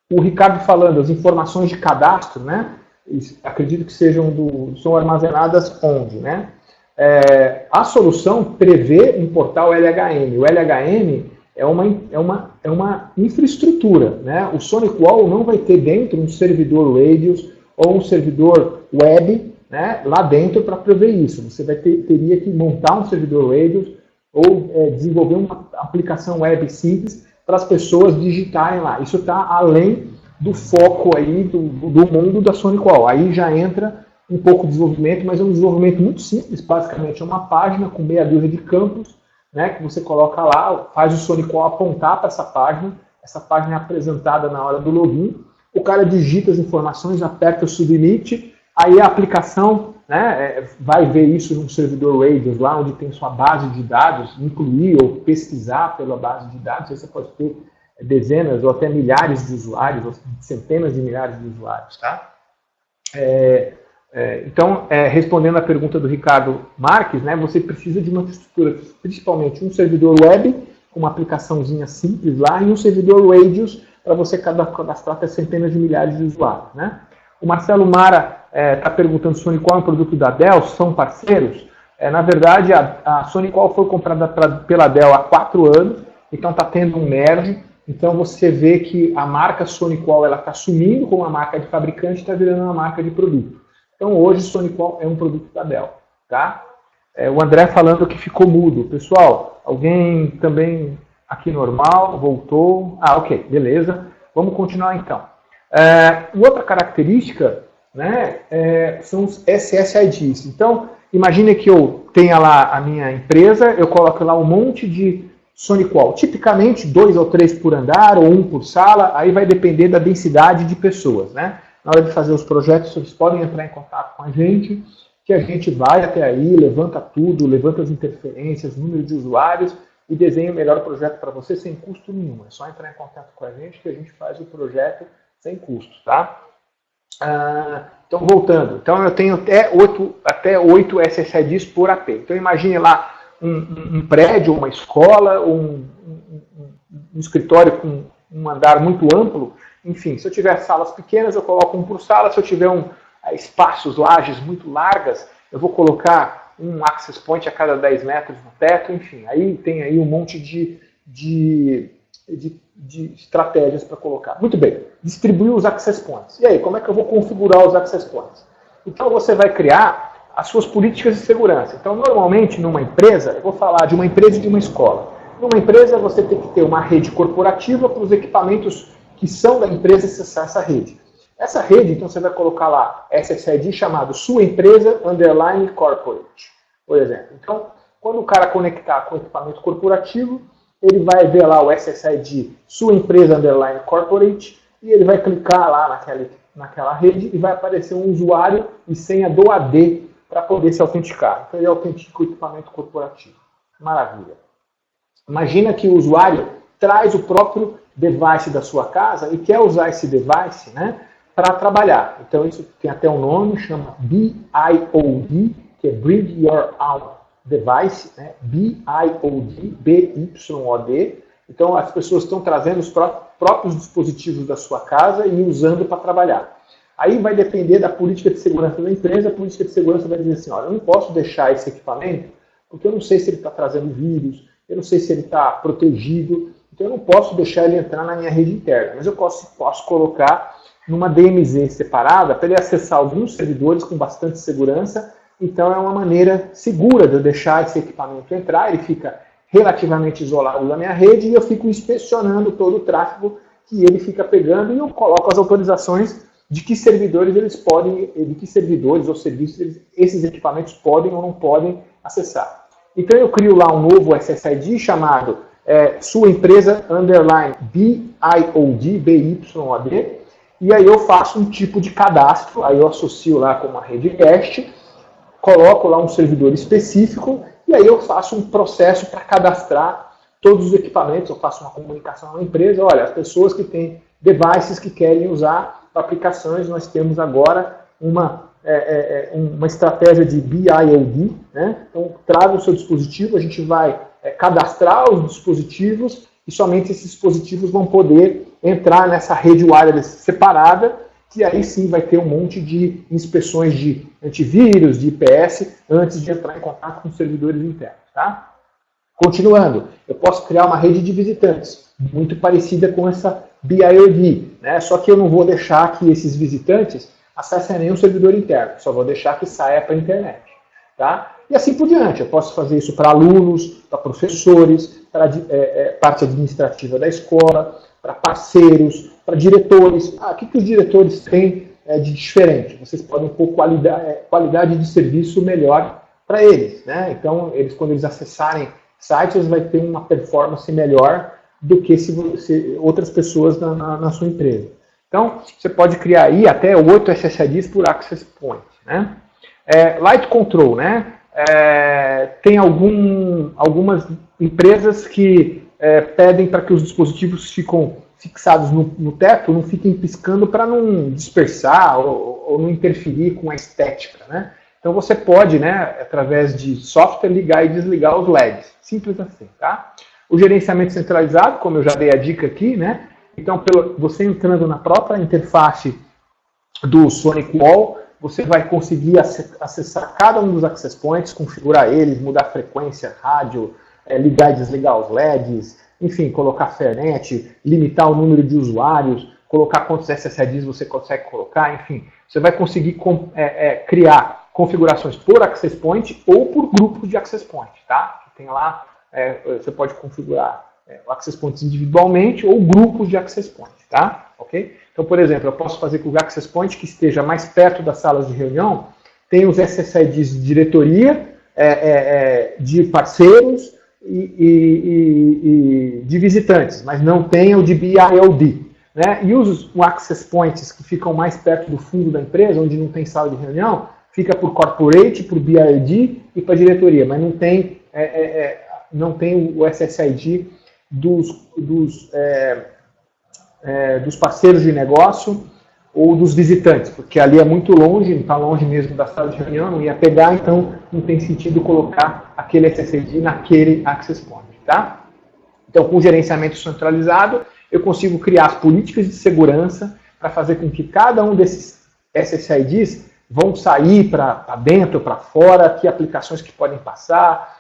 O Ricardo falando, as informações de cadastro, né? Acredito que são armazenadas onde, né? A solução prevê um portal LHM. O LHM é uma infraestrutura, né? O SonicWall não vai ter dentro um servidor Radius ou um servidor web, né, lá dentro para prever isso. Você teria que montar um servidor Radius ou desenvolver uma aplicação web simples para as pessoas digitarem lá. Isso está além do foco aí do mundo da SonicWall. Aí já entra um pouco de desenvolvimento, mas é um desenvolvimento muito simples. Basicamente é uma página com meia dúzia de campos, né, que você coloca lá, faz o SonicWall apontar para essa página. Essa página é apresentada na hora do login. O cara digita as informações, aperta o submit. Aí a aplicação, né, vai ver isso num servidor Radius, lá onde tem sua base de dados, incluir ou pesquisar pela base de dados. Aí você pode ter dezenas ou até milhares de usuários, ou centenas de milhares de usuários. Tá? Então, respondendo à pergunta do Ricardo Marques, né, você precisa de uma estrutura, principalmente um servidor web, com uma aplicaçãozinha simples lá, e um servidor Radius, para você cadastrar até centenas de milhares de usuários. Né? O Marcelo Mara está perguntando se SonicWall é um produto da Dell, são parceiros? Na verdade, a SonicWall foi comprada pela Dell há 4 anos, então está tendo um merge. Então você vê que a marca SonicWall está sumindo como uma marca de fabricante e está virando uma marca de produto. Então hoje SonicWall é um produto da Dell. Tá? O André falando que ficou mudo. Pessoal, alguém também aqui normal, voltou? Ah, ok, beleza. Vamos continuar então. Outra característica, né, são os SSIDs. Então, imagine que eu tenha lá a minha empresa, eu coloco lá um monte de SonicWall. Tipicamente 2 ou 3 por andar, ou 1 por sala, aí vai depender da densidade de pessoas, né? Na hora de fazer os projetos, vocês podem entrar em contato com a gente, que a gente vai até aí, levanta tudo, levanta as interferências, número de usuários e desenha o melhor projeto para você sem custo nenhum. É só entrar em contato com a gente que a gente faz o projeto sem custo, tá? Então, voltando. Então, eu tenho até 8 SSIDs por AP. Então, imagine lá um prédio, uma escola, um escritório com um andar muito amplo. Enfim, se eu tiver salas pequenas, eu coloco 1 por sala. Se eu tiver espaços, lajes muito largas, eu vou colocar um access point a cada 10 metros no teto. Enfim, aí tem aí um monte de estratégias para colocar. Muito bem, distribuir os access points. E aí, como é que eu vou configurar os access points? Então, você vai criar as suas políticas de segurança. Então, normalmente, numa empresa, eu vou falar de uma empresa e de uma escola. Numa empresa, você tem que ter uma rede corporativa para os equipamentos que são da empresa acessar essa rede. Essa rede, então, você vai colocar lá SSID chamado sua empresa _ corporate, por exemplo. Então, quando o cara conectar com o equipamento corporativo, ele vai ver lá o SSID sua empresa _ corporate e ele vai clicar lá naquela rede e vai aparecer um usuário e senha do AD para poder se autenticar. Então ele autentica o equipamento corporativo. Maravilha. Imagina que o usuário traz o próprio device da sua casa e quer usar esse device, né, para trabalhar. Então isso tem até um nome, chama BYOD, que é Bring Your Own Device, né? BYOD, BYOD. Então as pessoas estão trazendo os próprios dispositivos da sua casa e usando para trabalhar. Aí vai depender da política de segurança da empresa. A política de segurança vai dizer assim, olha, eu não posso deixar esse equipamento porque eu não sei se ele está trazendo vírus, eu não sei se ele está protegido, então eu não posso deixar ele entrar na minha rede interna. Mas eu posso colocar numa DMZ separada para ele acessar alguns servidores com bastante segurança. Então é uma maneira segura de eu deixar esse equipamento entrar, ele fica relativamente isolado da minha rede e eu fico inspecionando todo o tráfego que ele fica pegando e eu coloco as autorizações de que servidores eles podem, de que servidores ou serviços esses equipamentos podem ou não podem acessar. Então eu crio lá um novo SSID chamado sua empresa _ BYOD, BYOD, e aí eu faço um tipo de cadastro, aí eu associo lá com uma rede REST, coloco lá um servidor específico e aí eu faço um processo para cadastrar todos os equipamentos, eu faço uma comunicação na empresa, olha, as pessoas que têm devices que querem usar para aplicações, nós temos agora uma estratégia de BYOD, né? Então traga o seu dispositivo, a gente vai cadastrar os dispositivos e somente esses dispositivos vão poder entrar nessa rede wireless separada, que aí sim vai ter um monte de inspeções de antivírus, de IPS, antes de entrar em contato com os servidores internos. Tá? Continuando, eu posso criar uma rede de visitantes, muito parecida com essa BYOD, né? Só que eu não vou deixar que esses visitantes acessem nenhum servidor interno, só vou deixar que saia para a internet. Tá? E assim por diante, eu posso fazer isso para alunos, para professores, para parte administrativa da escola, para parceiros, para diretores. O que os diretores têm de diferente? Vocês podem pôr qualidade de serviço melhor para eles. Né? Então, quando eles acessarem sites, eles vão ter uma performance melhor do que se outras pessoas na sua empresa. Então, você pode criar aí até 8 SSIDs por Access Point. Né? Light Control, né? Tem algumas empresas que pedem para que os dispositivos ficam fixados no teto, não fiquem piscando para não dispersar ou não interferir com a estética. Né? Então você pode, né, através de software, ligar e desligar os LEDs. Simples assim. Tá? O gerenciamento centralizado, como eu já dei a dica aqui, né? Então você entrando na própria interface do SonicWall, você vai conseguir acessar cada um dos access points, configurar eles, mudar a frequência, rádio, ligar e desligar os LEDs, enfim, colocar Fernet, limitar o número de usuários, colocar quantos SSIDs você consegue colocar, enfim. Você vai conseguir criar configurações por access point ou por grupos de access point, tá? Tem lá, você pode configurar access points individualmente ou grupos de access point, tá? Ok? Então, por exemplo, eu posso fazer que o access point que esteja mais perto das salas de reunião tenha os SSIDs de diretoria, de parceiros, de visitantes, mas não tem o de BIOD. Né? E os access points que ficam mais perto do fundo da empresa, onde não tem sala de reunião, fica por corporate, por BIOD e para diretoria, mas não tem o SSID dos parceiros de negócio ou dos visitantes, porque ali é muito longe, está longe mesmo da sala de reunião, não ia pegar, então não tem sentido colocar aquele SSID naquele access point. Tá? Então, com o gerenciamento centralizado, eu consigo criar as políticas de segurança para fazer com que cada um desses SSIDs vão sair para dentro, para fora, que aplicações que podem passar,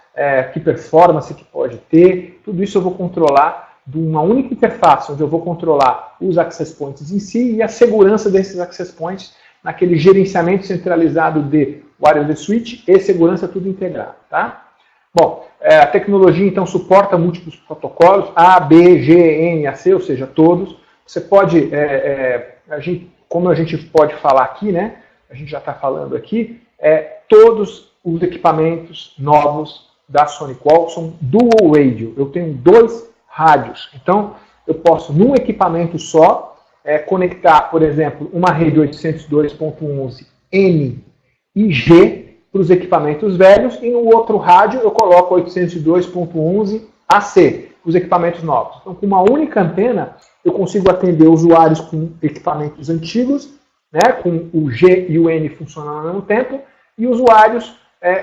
que performance que pode ter, tudo isso eu vou controlar de uma única interface, onde eu vou controlar os access points em si e a segurança desses access points naquele gerenciamento centralizado de wireless switch e segurança tudo integrado. Tá? Bom, a tecnologia então suporta múltiplos protocolos, A, B, G, N, AC, ou seja, todos. Você pode, como a gente pode falar aqui, né? A gente já está falando aqui, todos os equipamentos novos da Sony Qual são dual radio. Eu tenho 2 rádios. Então, eu posso, num equipamento só, conectar, por exemplo, uma rede 802.11 N e G para os equipamentos velhos, e no outro rádio eu coloco 802.11 AC, os equipamentos novos. Então, com uma única antena, eu consigo atender usuários com equipamentos antigos, né, com o G e o N funcionando ao mesmo tempo, e usuários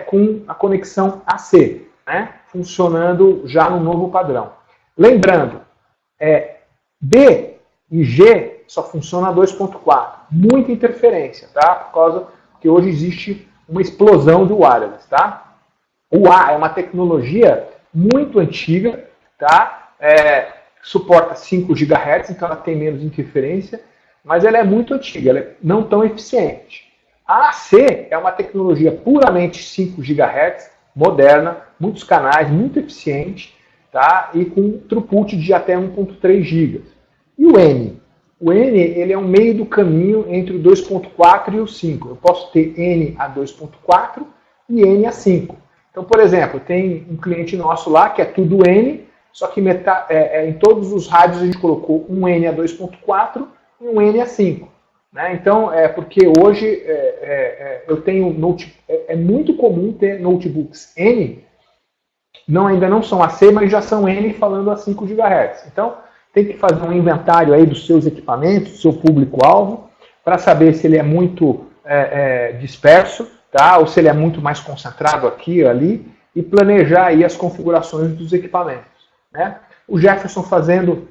com a conexão AC, né, funcionando já no novo padrão. Lembrando, B e G só funciona a 2.4. Muita interferência, tá? Por causa que hoje existe uma explosão do wireless, tá? O A é uma tecnologia muito antiga, tá? Suporta 5 GHz, então ela tem menos interferência, mas ela é muito antiga, ela é não tão eficiente. A AC é uma tecnologia puramente 5 GHz, moderna, muitos canais, muito eficiente, tá? E com throughput de até 1.3 GB. E o N? O N ele é um meio do caminho entre o 2.4 e o 5. Eu posso ter N a 2.4 e N a 5. Então, por exemplo, tem um cliente nosso lá que é tudo N, só que em todos os rádios a gente colocou um N a 2.4 e um N a 5. Né? Então, porque hoje eu tenho é muito comum ter notebooks N, ainda não são AC, mas já são N falando a 5 GHz. Então, tem que fazer um inventário aí dos seus equipamentos, do seu público-alvo, para saber se ele é muito disperso, tá? Ou se ele é muito mais concentrado aqui ou ali, e planejar aí as configurações dos equipamentos. Né? O Jefferson fazendo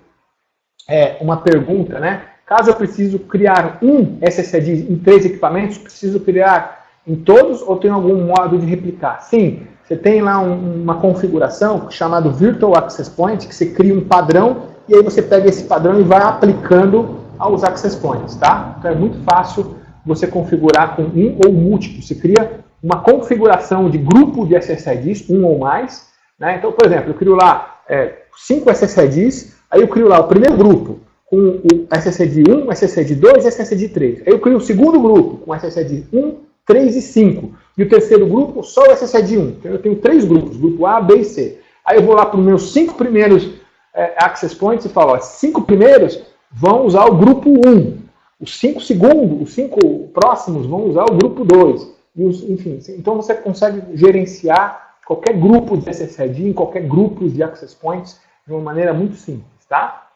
uma pergunta, né? Caso eu preciso criar um SSID em 3 equipamentos, preciso criar em todos ou tem algum modo de replicar? Sim, você tem lá uma configuração chamada Virtual Access Point, que você cria um padrão e aí você pega esse padrão e vai aplicando aos access points, tá? Então é muito fácil você configurar com um ou múltiplo. Você cria uma configuração de grupo de SSIDs, um ou mais. Né? Então, por exemplo, eu crio lá 5 SSIDs, aí eu crio lá o primeiro grupo com o SSID 1, SSID 2 e SSID 3. Aí eu crio o segundo grupo com SSID 1, 3 e 5. E o terceiro grupo só o SSID 1. Então eu tenho 3 grupos, grupo A, B e C. Aí eu vou lá para os meus 5 primeiros access points e falo, os 5 primeiros vão usar o grupo 1. Os 5 segundos, os 5 próximos vão usar o grupo 2. Enfim, então você consegue gerenciar qualquer grupo de SSID em qualquer grupo de access points de uma maneira muito simples, tá?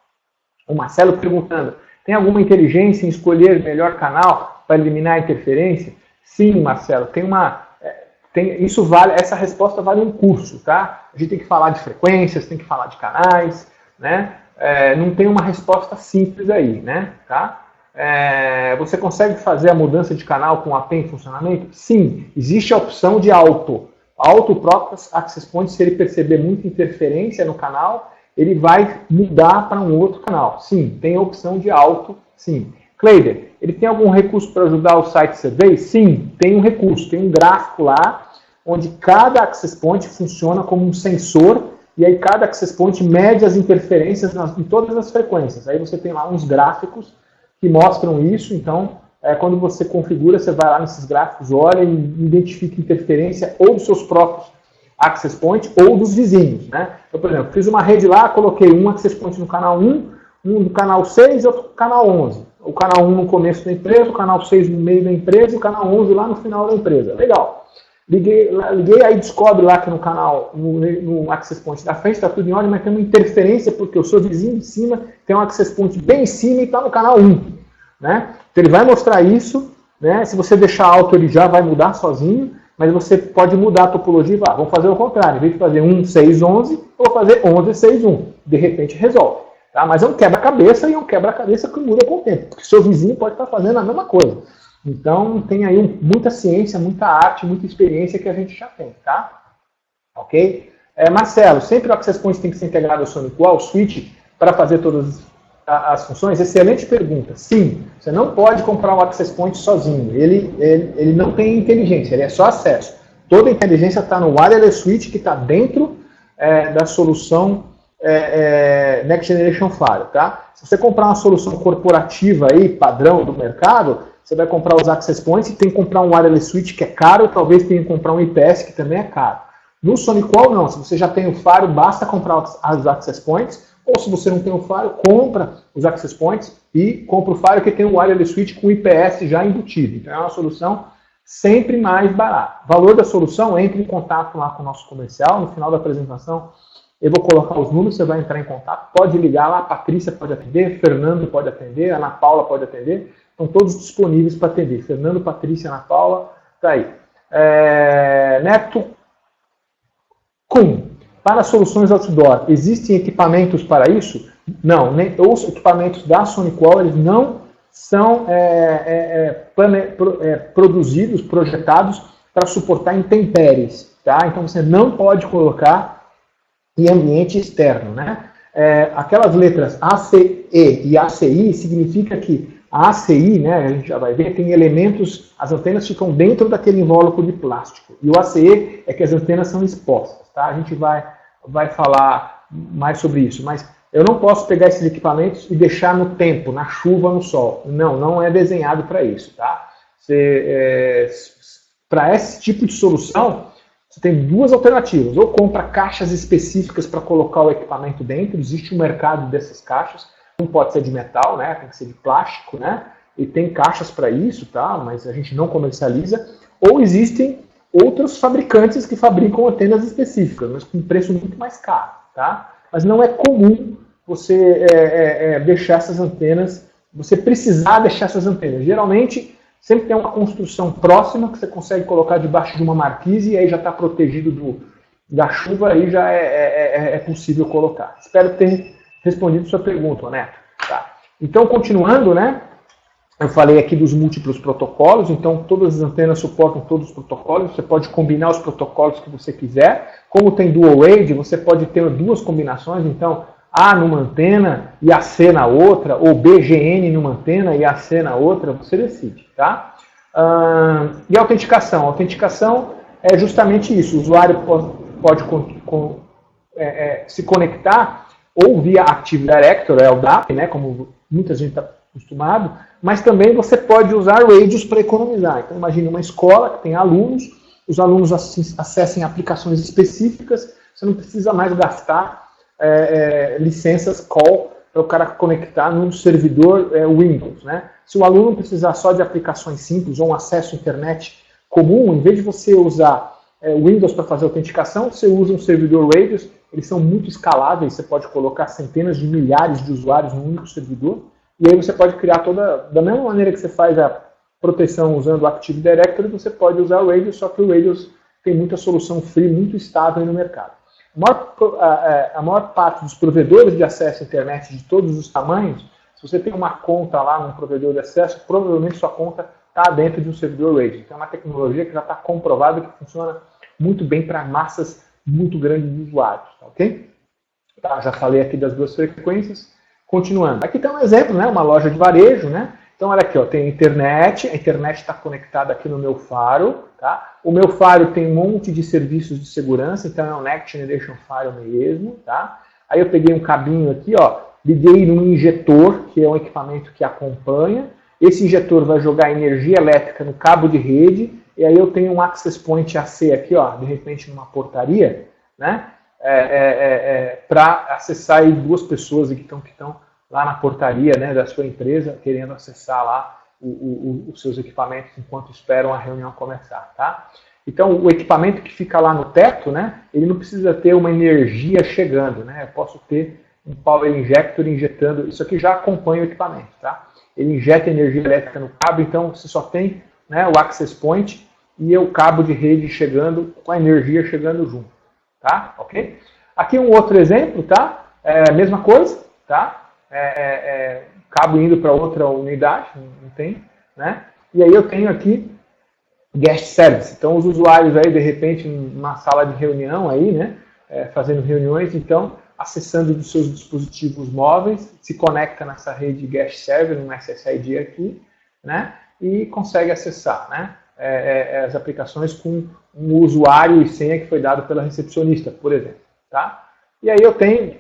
O Marcelo perguntando, tem alguma inteligência em escolher o melhor canal para eliminar a interferência? Sim, Marcelo, essa resposta vale um curso, tá? A gente tem que falar de frequências, tem que falar de canais, né? Não tem uma resposta simples aí, né? Tá? Você consegue fazer a mudança de canal com AP em funcionamento? Sim, existe a opção de auto. O próprio access point, se ele perceber muita interferência no canal, ele vai mudar para um outro canal. Sim, tem a opção de auto, sim. Cleider, ele tem algum recurso para ajudar o site survey? Sim, tem um recurso, tem um gráfico lá, onde cada access point funciona como um sensor, e aí cada access point mede as interferências em todas as frequências. Aí você tem lá uns gráficos que mostram isso, então quando você configura, você vai lá nesses gráficos, olha e identifica interferência ou dos seus próprios access point ou dos vizinhos, né? Então, por exemplo, fiz uma rede lá, coloquei um access point no canal 1, um no canal 6 e outro no canal 11. O canal 1 no começo da empresa, o canal 6 no meio da empresa e o canal 11 lá no final da empresa. Legal. Liguei, aí descobre lá que no canal, no access point da frente está tudo em ordem, mas tem uma interferência porque eu sou vizinho de cima, tem um access point bem em cima e está no canal 1. Né? Então ele vai mostrar isso, né? Se você deixar alto ele já vai mudar sozinho, mas você pode mudar a topologia e falar, vamos fazer o contrário, em vez de fazer 1, 6, 11, eu vou fazer 11, 6, 1. De repente resolve. Tá? Mas é um quebra-cabeça e é um quebra-cabeça que muda com o tempo, porque seu vizinho pode estar fazendo a mesma coisa. Então, tem aí muita ciência, muita arte, muita experiência que a gente já tem, tá? Ok? Marcelo, sempre o access point tem que ser integrado ao SonicWall, ao switch, para fazer todas as funções? Excelente pergunta. Sim, você não pode comprar um access point sozinho. Ele não tem inteligência, ele é só acesso. Toda a inteligência está no wireless switch que está dentro da solução Next Generation Firewall, tá? Se você comprar uma solução corporativa aí, padrão do mercado, você vai comprar os access points e tem que comprar um wireless switch que é caro, talvez tenha que comprar um IPS que também é caro. No SonicWall não, se você já tem o Firewall, basta comprar os access points, ou se você não tem o Firewall, compra os access points e compra o Firewall que tem um wireless switch com IPS já embutido. Então é uma solução sempre mais barata. Valor da solução, entre em contato lá com o nosso comercial, no final da apresentação eu vou colocar os números, você vai entrar em contato, pode ligar lá, a Patrícia pode atender, Fernando pode atender, a Ana Paula pode atender, estão todos disponíveis para atender. Fernando, Patrícia, Ana Paula, tá aí. Neto Kuhn, para soluções outdoor, existem equipamentos para isso? Não, os equipamentos da SonicWall eles não são produzidos, projetados para suportar intempéries, tá? Então você não pode colocar em ambiente externo, né? Aquelas letras ACE e ACI significa que a ACI, né, a gente já vai ver, tem elementos, as antenas ficam dentro daquele invólucro de plástico. E o ACE é que as antenas são expostas, tá? A gente vai falar mais sobre isso, mas eu não posso pegar esses equipamentos e deixar no tempo, na chuva, no sol. Não é desenhado para isso, tá? Para esse tipo de solução, você tem duas alternativas. Ou compra caixas específicas para colocar o equipamento dentro, existe um mercado dessas caixas, não pode ser de metal, né? Tem que ser de plástico, né? E tem caixas para isso, tá? Mas a gente não comercializa. Ou existem outros fabricantes que fabricam antenas específicas, mas com preço muito mais caro, tá? Mas não é comum você deixar essas antenas, você precisar deixar essas antenas. Geralmente, sempre tem uma construção próxima que você consegue colocar debaixo de uma marquise e aí já está protegido da chuva, aí já é possível colocar. Espero ter respondido sua pergunta, Neto. Tá. Então, continuando, né? Eu falei aqui dos múltiplos protocolos, então todas as antenas suportam todos os protocolos, você pode combinar os protocolos que você quiser. Como tem dual rate, você pode ter duas combinações, então A numa antena e AC na outra, ou BGN numa antena e AC na outra, você decide, tá? E a autenticação? A autenticação é justamente isso, o usuário pode se conectar ou via Active Directory, o DAP, né, como muita gente está acostumado, mas também você pode usar radios para economizar. Então imagine uma escola que tem alunos, os alunos acessem aplicações específicas, você não precisa mais gastar licenças call para o cara conectar num servidor Windows, né? Se o aluno precisar só de aplicações simples ou um acesso à internet comum, em vez de você usar Windows para fazer autenticação, você usa um servidor Radius, eles são muito escaláveis, você pode colocar centenas de milhares de usuários num único servidor, e aí você pode criar da mesma maneira que você faz a proteção usando o Active Directory, você pode usar o Radius, só que o Radius tem muita solução free, muito estável aí no mercado. A maior parte dos provedores de acesso à internet de todos os tamanhos, se você tem uma conta lá num provedor de acesso, provavelmente sua conta está dentro de um servidor Radius. Então é uma tecnologia que já está comprovada que funciona muito bem para massas muito grandes de usuários, tá, ok? Tá, já falei aqui das duas frequências. Continuando. Aqui tem um exemplo, né, uma loja de varejo, né? Então olha aqui, ó, tem a internet está conectada aqui no meu Firewall, tá? O meu Firewall tem um monte de serviços de segurança, então é um Next Generation Firewall mesmo, tá? Aí eu peguei um cabinho aqui, ó, liguei num injetor, que é um equipamento que acompanha. Esse injetor vai jogar energia elétrica no cabo de rede e aí eu tenho um access point AC aqui, ó, de repente numa portaria, né, para acessar aí duas pessoas que estão lá na portaria, né, da sua empresa, querendo acessar lá os seus equipamentos enquanto esperam a reunião começar, tá? Então, o equipamento que fica lá no teto, né, ele não precisa ter uma energia chegando, né? Eu posso ter um power injector injetando, isso aqui já acompanha o equipamento, tá? Ele injeta energia elétrica no cabo, então você só tem, né, o access point e o cabo de rede chegando, com a energia chegando junto, tá? Ok? Aqui um outro exemplo, tá? Mesma coisa, tá? Cabo indo para outra unidade, não tem, né? E aí eu tenho aqui guest service. Então os usuários aí, de repente, numa sala de reunião aí, né? Fazendo reuniões, então, acessando dos seus dispositivos móveis, se conecta nessa rede guest server, um SSID aqui, né? E consegue acessar, né? As aplicações com um usuário e senha que foi dado pela recepcionista, por exemplo, tá? E aí eu tenho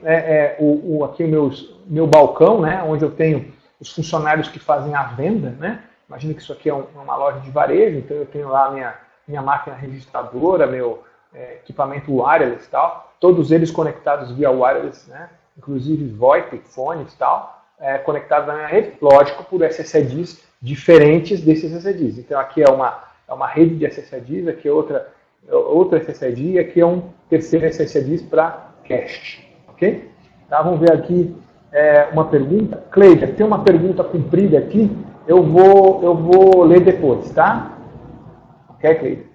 aqui o meu balcão, né, onde eu tenho os funcionários que fazem a venda, né? Imagina que isso aqui é uma loja de varejo, então eu tenho lá minha máquina registradora, meu equipamento wireless e tal, todos eles conectados via wireless, né? Inclusive VoIP, fones e tal, conectados na minha rede, lógico, por SSIDs diferentes desses SSIDs. Então aqui é uma rede de SSIDs, aqui é outra SSID e aqui é um terceiro SSID para cache, ok? Tá, vamos ver aqui uma pergunta. Cleider, tem uma pergunta comprida aqui, eu vou ler depois, tá? Ok, Cleider?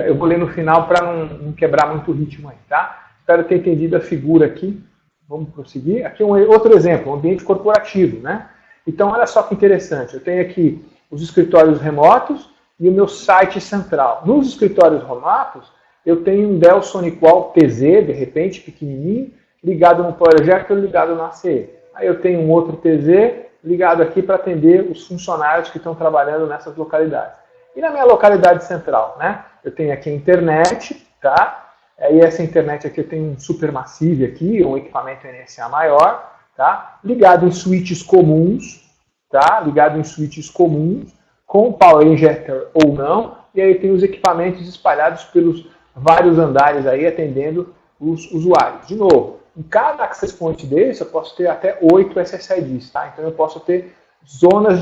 Eu vou ler no final para não quebrar muito o ritmo aí, tá? Espero ter entendido a figura aqui. Vamos prosseguir. Aqui outro exemplo, um ambiente corporativo, né? Então, olha só que interessante. Eu tenho aqui os escritórios remotos e o meu site central. Nos escritórios remotos, eu tenho um Dell SonicWall TZ, de repente, pequenininho, ligado no Projector, ligado no ACE. Aí eu tenho um outro TZ ligado aqui para atender os funcionários que estão trabalhando nessas localidades. E na minha localidade central, né? Eu tenho aqui a internet, tá? E essa internet aqui eu tenho um Supermassive aqui, um equipamento NSA maior, tá? Ligado em switches comuns, tá? Ligado em switches comuns, com Power Injector ou não, e aí tem os equipamentos espalhados pelos vários andares aí atendendo os usuários. De novo, em cada access point desse eu posso ter até 8 SSIDs, tá? Então eu posso ter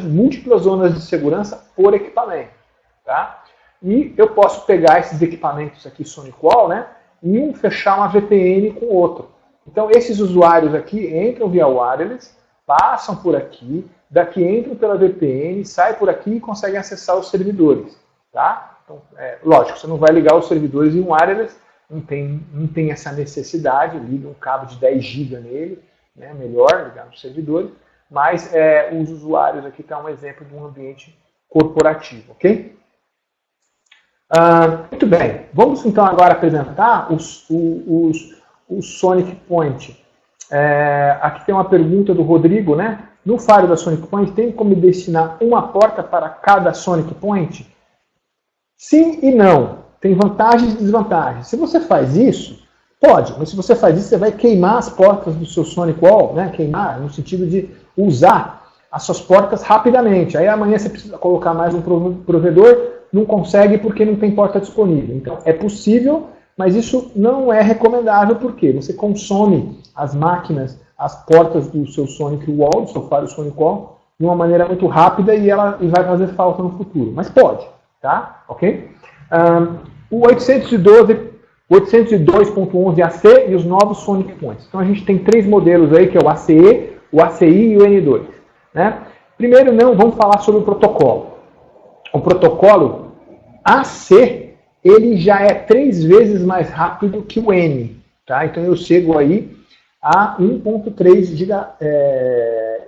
múltiplas zonas de segurança por equipamento, tá? E eu posso pegar esses equipamentos aqui SonicWall, né? E fechar uma VPN com o outro. Então esses usuários aqui entram via wireless, passam por aqui, daqui entram pela VPN, saem por aqui e conseguem acessar os servidores, tá? Então, lógico, você não vai ligar os servidores em wireless, não tem essa necessidade, liga um cabo de 10 GB nele, né, melhor ligar nos servidores, mas os usuários aqui tá um exemplo de um ambiente corporativo, ok? Muito bem, vamos então agora apresentar os Sonic Point. Aqui tem uma pergunta do Rodrigo, né? No Firewall da Sonic Point, tem como destinar uma porta para cada Sonic Point? Sim e não. Tem vantagens e desvantagens. Se você faz isso, pode, mas se você faz isso, você vai queimar as portas do seu Sonic Wall, né? Queimar no sentido de usar as suas portas rapidamente. Aí amanhã você precisa colocar mais um provedor, não consegue porque não tem porta disponível. Então é possível, mas isso não é recomendável porque você consome as máquinas, as portas do seu Sonic Wall, do seu Firewall Sonic Wall, de uma maneira muito rápida e vai fazer falta no futuro. Mas pode, tá? Ok? O 802.11 AC e os novos Sonic Points. Então a gente tem três modelos aí, que é o ACE, o ACI e o N2. Né? Primeiro, vamos falar sobre o protocolo. O protocolo AC, ele já é 3 vezes mais rápido que o N. Tá? Então eu chego aí a 1.3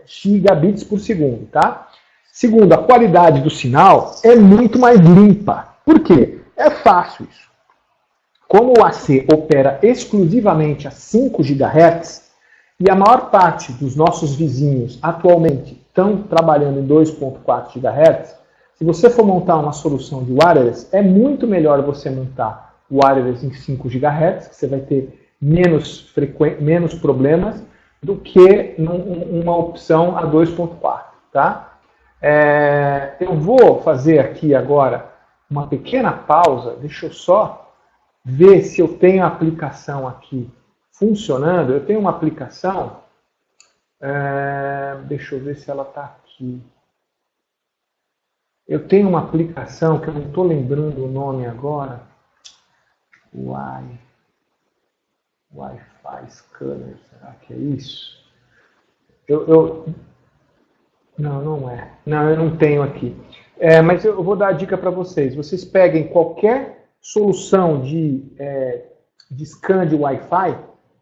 gigabits por segundo. Tá? Segundo, a qualidade do sinal é muito mais limpa. Por quê? É fácil isso. Como o AC opera exclusivamente a 5 GHz, e a maior parte dos nossos vizinhos atualmente estão trabalhando em 2.4 GHz, se você for montar uma solução de wireless, é muito melhor você montar o wireless em 5 GHz, que você vai ter menos problemas, do que uma opção a 2.4. Tá? Eu vou fazer aqui agora uma pequena pausa, deixa eu só ver se eu tenho a aplicação aqui funcionando. Eu tenho uma aplicação, deixa eu ver se ela está aqui. Eu tenho uma aplicação que eu não estou lembrando o nome agora. Wi-Fi Scanner, será que é isso? Não, não é. Não, eu não tenho aqui. Mas eu vou dar a dica para vocês. Vocês peguem qualquer solução de scan de Wi-Fi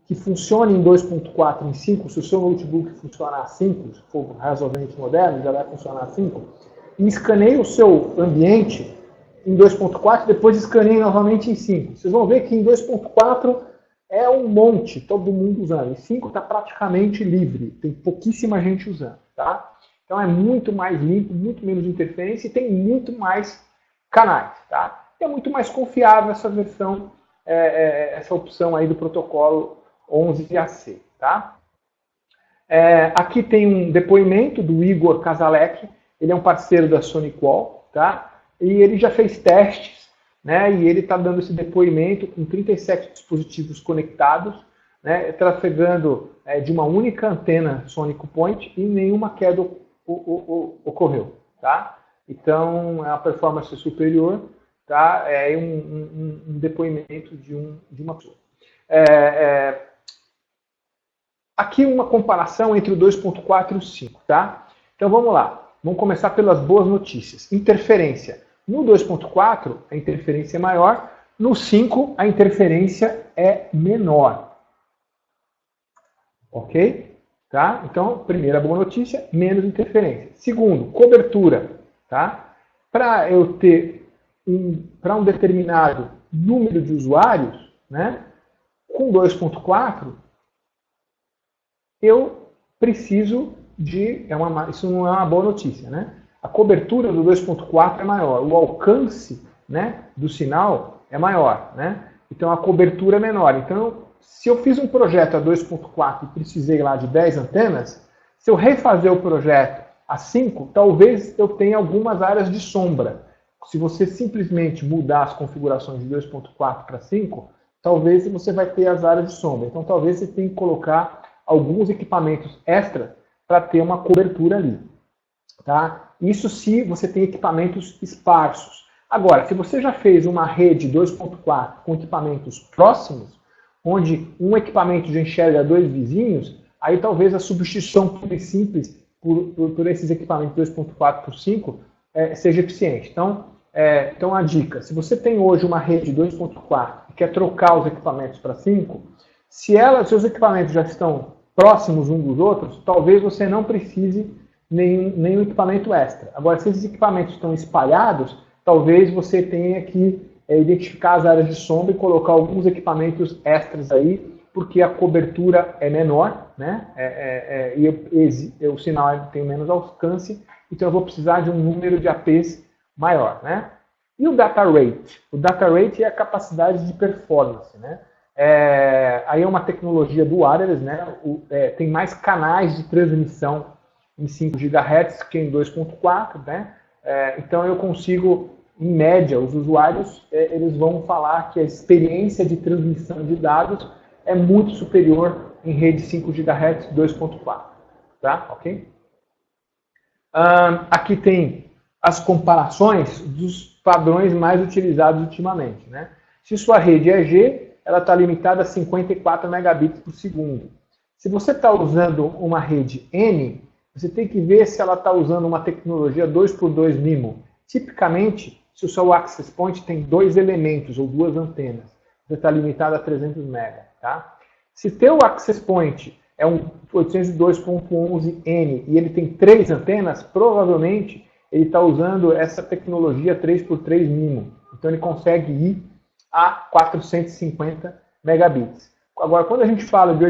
que funcione em 2.4 em 5. Se o seu notebook funcionar a 5, se for razoavelmente moderno, já vai funcionar a 5. E escaneie o seu ambiente em 2.4, depois escaneie novamente em 5. Vocês vão ver que em 2.4 é um monte, todo mundo usando. Em 5 está praticamente livre, tem pouquíssima gente usando. Tá? Então é muito mais limpo, muito menos interferência e tem muito mais canais. Tá? E é muito mais confiável essa versão, essa opção aí do protocolo 11AC. Tá? Aqui tem um depoimento do Igor Kasalek. Ele é um parceiro da SonicWall, tá? E ele já fez testes, né? E ele está dando esse depoimento com 37 dispositivos conectados, né? Trafegando de uma única antena Sonic Point e nenhuma queda ocorreu, tá? Então, é uma performance superior, tá? É um depoimento de uma pessoa. Aqui uma comparação entre o 2.4 e o 5, tá? Então, vamos lá. Vamos começar pelas boas notícias. Interferência. No 2.4, a interferência é maior. No 5, a interferência é menor. Ok? Tá? Então, primeira boa notícia, menos interferência. Segundo, cobertura. Tá? Para eu ter para um determinado número de usuários, né, com 2.4, eu preciso isso não é uma boa notícia, né? A cobertura do 2.4 é maior, o alcance, né, do sinal é maior, né? Então a cobertura é menor. Então, se eu fiz um projeto a 2.4 e precisei lá de 10 antenas, se eu refazer o projeto a 5, talvez eu tenha algumas áreas de sombra. Se você simplesmente mudar as configurações de 2.4 para 5, talvez você vai ter as áreas de sombra. Então talvez você tenha que colocar alguns equipamentos extra para ter uma cobertura ali. Tá? Isso se você tem equipamentos esparsos. Agora, se você já fez uma rede 2.4 com equipamentos próximos, onde um equipamento já enxerga dois vizinhos, aí talvez a substituição pura e simples por esses equipamentos 2.4 por 5 seja eficiente. Então a dica, se você tem hoje uma rede 2.4 e quer trocar os equipamentos para 5, se seus equipamentos já estão próximos uns dos outros, talvez você não precise nenhum equipamento extra. Agora, se esses equipamentos estão espalhados, talvez você tenha que identificar as áreas de sombra e colocar alguns equipamentos extras aí, porque a cobertura é menor, né? E o sinal tem menos alcance, então eu vou precisar de um número de APs maior, né? E o data rate? O data rate é a capacidade de performance, né? Aí é uma tecnologia do wireless, né? Tem mais canais de transmissão em 5 GHz que em 2.4, né? Então eu consigo, em média, os usuários eles vão falar que a experiência de transmissão de dados é muito superior em rede 5 GHz 2.4, tá? Ok? Aqui tem as comparações dos padrões mais utilizados ultimamente, né? Se sua rede é G, ela está limitada a 54 megabits por segundo. Se você está usando uma rede N, você tem que ver se ela está usando uma tecnologia 2x2 MIMO. Tipicamente, se o seu access point tem 2 elementos ou 2 antenas, você está limitado a 300 MB. Tá? Se teu access point é um 802.11n e ele tem 3 antenas, provavelmente ele está usando essa tecnologia 3x3 MIMO. Então ele consegue ir a 450 megabits. Agora, quando a gente fala de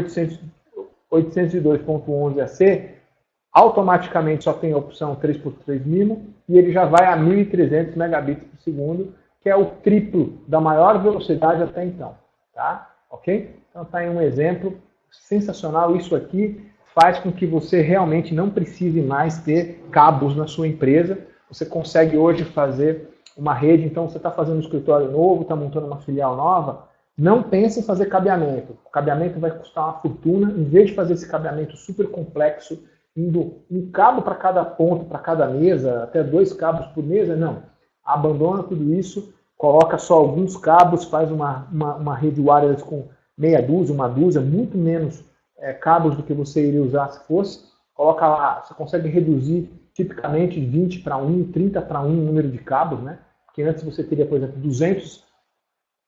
802.11ac, automaticamente só tem a opção 3x3 MIMO e ele já vai a 1.300 megabits por segundo, que é o triplo da maior velocidade até então. Tá? Ok? Então está aí um exemplo sensacional. Isso aqui faz com que você realmente não precise mais ter cabos na sua empresa. Você consegue hoje fazer uma rede, então você está fazendo um escritório novo, está montando uma filial nova, não pense em fazer cabeamento. O cabeamento vai custar uma fortuna, em vez de fazer esse cabeamento super complexo, indo um cabo para cada ponto, para cada mesa, até 2 cabos por mesa, não. Abandona tudo isso, coloca só alguns cabos, faz uma rede wireless com meia dúzia, uma dúzia, muito menos cabos do que você iria usar se fosse. Coloca lá, você consegue reduzir tipicamente 20 para 1, 30 para 1 o número de cabos, né? Porque antes você teria, por exemplo, 200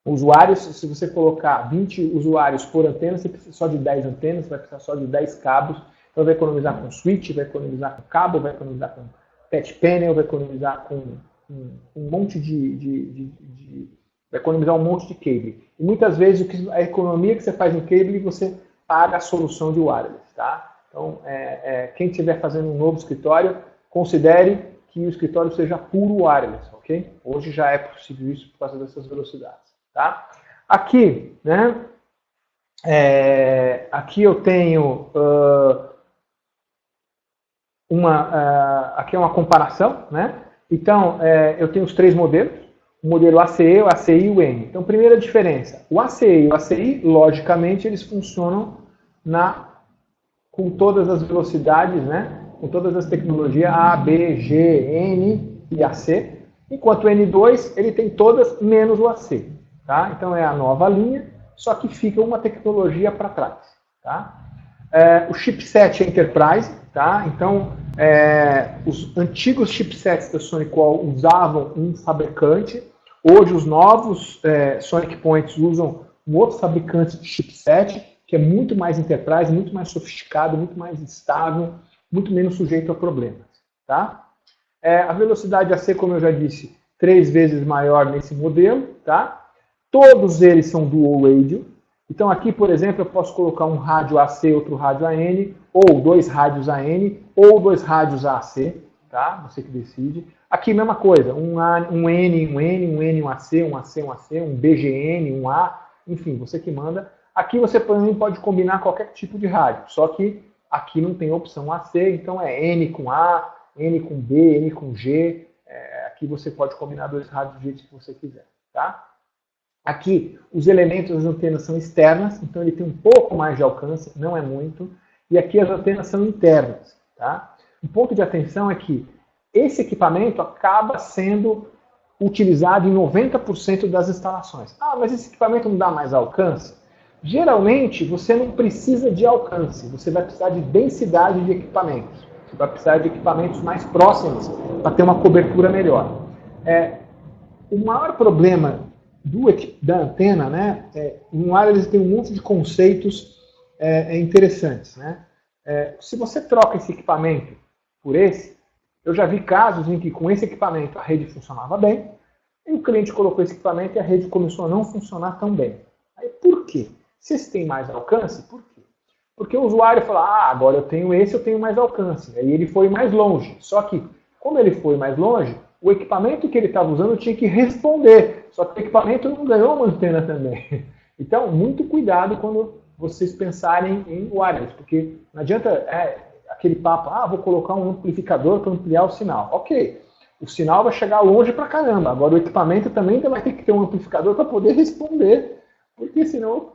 usuários. Se você colocar 20 usuários por antena, você precisa só de 10 antenas, vai precisar só de 10 cabos. Então vai economizar com switch, vai economizar com cabo, vai economizar com patch panel, vai economizar com um monte vai economizar um monte de cable. E muitas vezes a economia que você faz no cable, você paga a solução de wireless, tá? Então, quem estiver fazendo um novo escritório, considere que o escritório seja puro wireless, ok? Hoje já é possível isso por causa dessas velocidades, tá? Aqui, né? Aqui eu tenho aqui é uma comparação, né? Então, eu tenho os 3 modelos, o modelo ACE, o ACI e o N. Então, primeira diferença, o ACE e o ACI, logicamente, eles funcionam com todas as velocidades, né? Com todas as tecnologias A, B, G, N e AC, enquanto o N2 ele tem todas menos o AC. Tá? Então é a nova linha, só que fica uma tecnologia para trás. Tá? O chipset Enterprise, tá? Então os antigos chipsets da SonicWall usavam um fabricante, hoje os novos Sonic Points usam um outro fabricante de chipset, que é muito mais enterprise, muito mais sofisticado, muito mais estável, muito menos sujeito a problemas. Tá? A velocidade AC, como eu já disse, 3 vezes maior nesse modelo. Tá? Todos eles são dual radio. Então aqui, por exemplo, eu posso colocar um rádio AC, outro rádio AM, ou 2 rádios AM, ou 2 rádios AC. Tá? Você que decide. Aqui, mesma coisa, um N, um AC, um AC, um AC, um BGN, um A, enfim, você que manda. Aqui você também pode combinar qualquer tipo de rádio, só que aqui não tem opção AC, então é N com A, N com B, N com G. Aqui você pode combinar 2 rádios do jeito que você quiser. Tá? Aqui os elementos das antenas são externas, então ele tem um pouco mais de alcance, não é muito. E aqui as antenas são internas. Tá? Um ponto de atenção é que esse equipamento acaba sendo utilizado em 90% das instalações. Ah, mas esse equipamento não dá mais alcance? Geralmente, você não precisa de alcance, você vai precisar de densidade de equipamentos. Você vai precisar de equipamentos mais próximos para ter uma cobertura melhor. O maior problema da antena, né, no wireless tem um monte de conceitos interessantes. Né? Se você troca esse equipamento por esse, eu já vi casos em que com esse equipamento a rede funcionava bem, e o cliente colocou esse equipamento e a rede começou a não funcionar tão bem. Aí, por quê? Se esse tem mais alcance, por quê? Porque o usuário fala, agora eu tenho esse, eu tenho mais alcance. Aí ele foi mais longe. Só que, como ele foi mais longe, o equipamento que ele estava usando tinha que responder. Só que o equipamento não ganhou uma antena também. Então, muito cuidado quando vocês pensarem em wireless, porque não adianta aquele papo, vou colocar um amplificador para ampliar o sinal. Ok, o sinal vai chegar longe pra caramba. Agora o equipamento também vai ter que ter um amplificador para poder responder, porque senão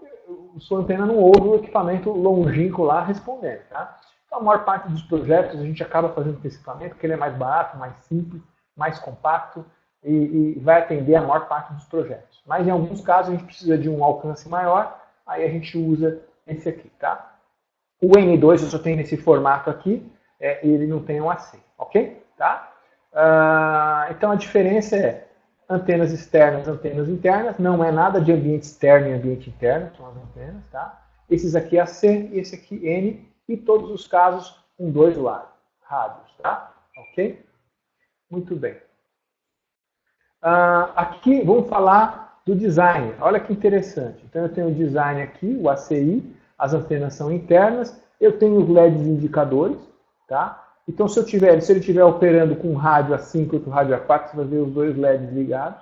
sua antena não ouve o equipamento longínquo lá respondendo. Tá? Então, a maior parte dos projetos a gente acaba fazendo com esse equipamento, porque ele é mais barato, mais simples, mais compacto e vai atender a maior parte dos projetos. Mas em alguns casos a gente precisa de um alcance maior, aí a gente usa esse aqui. Tá? O N2 eu só tenho nesse formato aqui, e ele não tem um AC. Ok? Tá? Então a diferença é antenas externas, antenas internas, não é nada de ambiente externo e ambiente interno, são as antenas, tá? Esses aqui AC, esse aqui N, e todos os casos com 2 rádios, tá? Ok? Muito bem. Aqui vamos falar do design, olha que interessante. Então eu tenho o design aqui, o ACI, as antenas são internas, eu tenho os LEDs indicadores, tá? Então, se ele estiver operando com um rádio A5 e outro rádio A4, você vai ver os 2 LEDs ligados.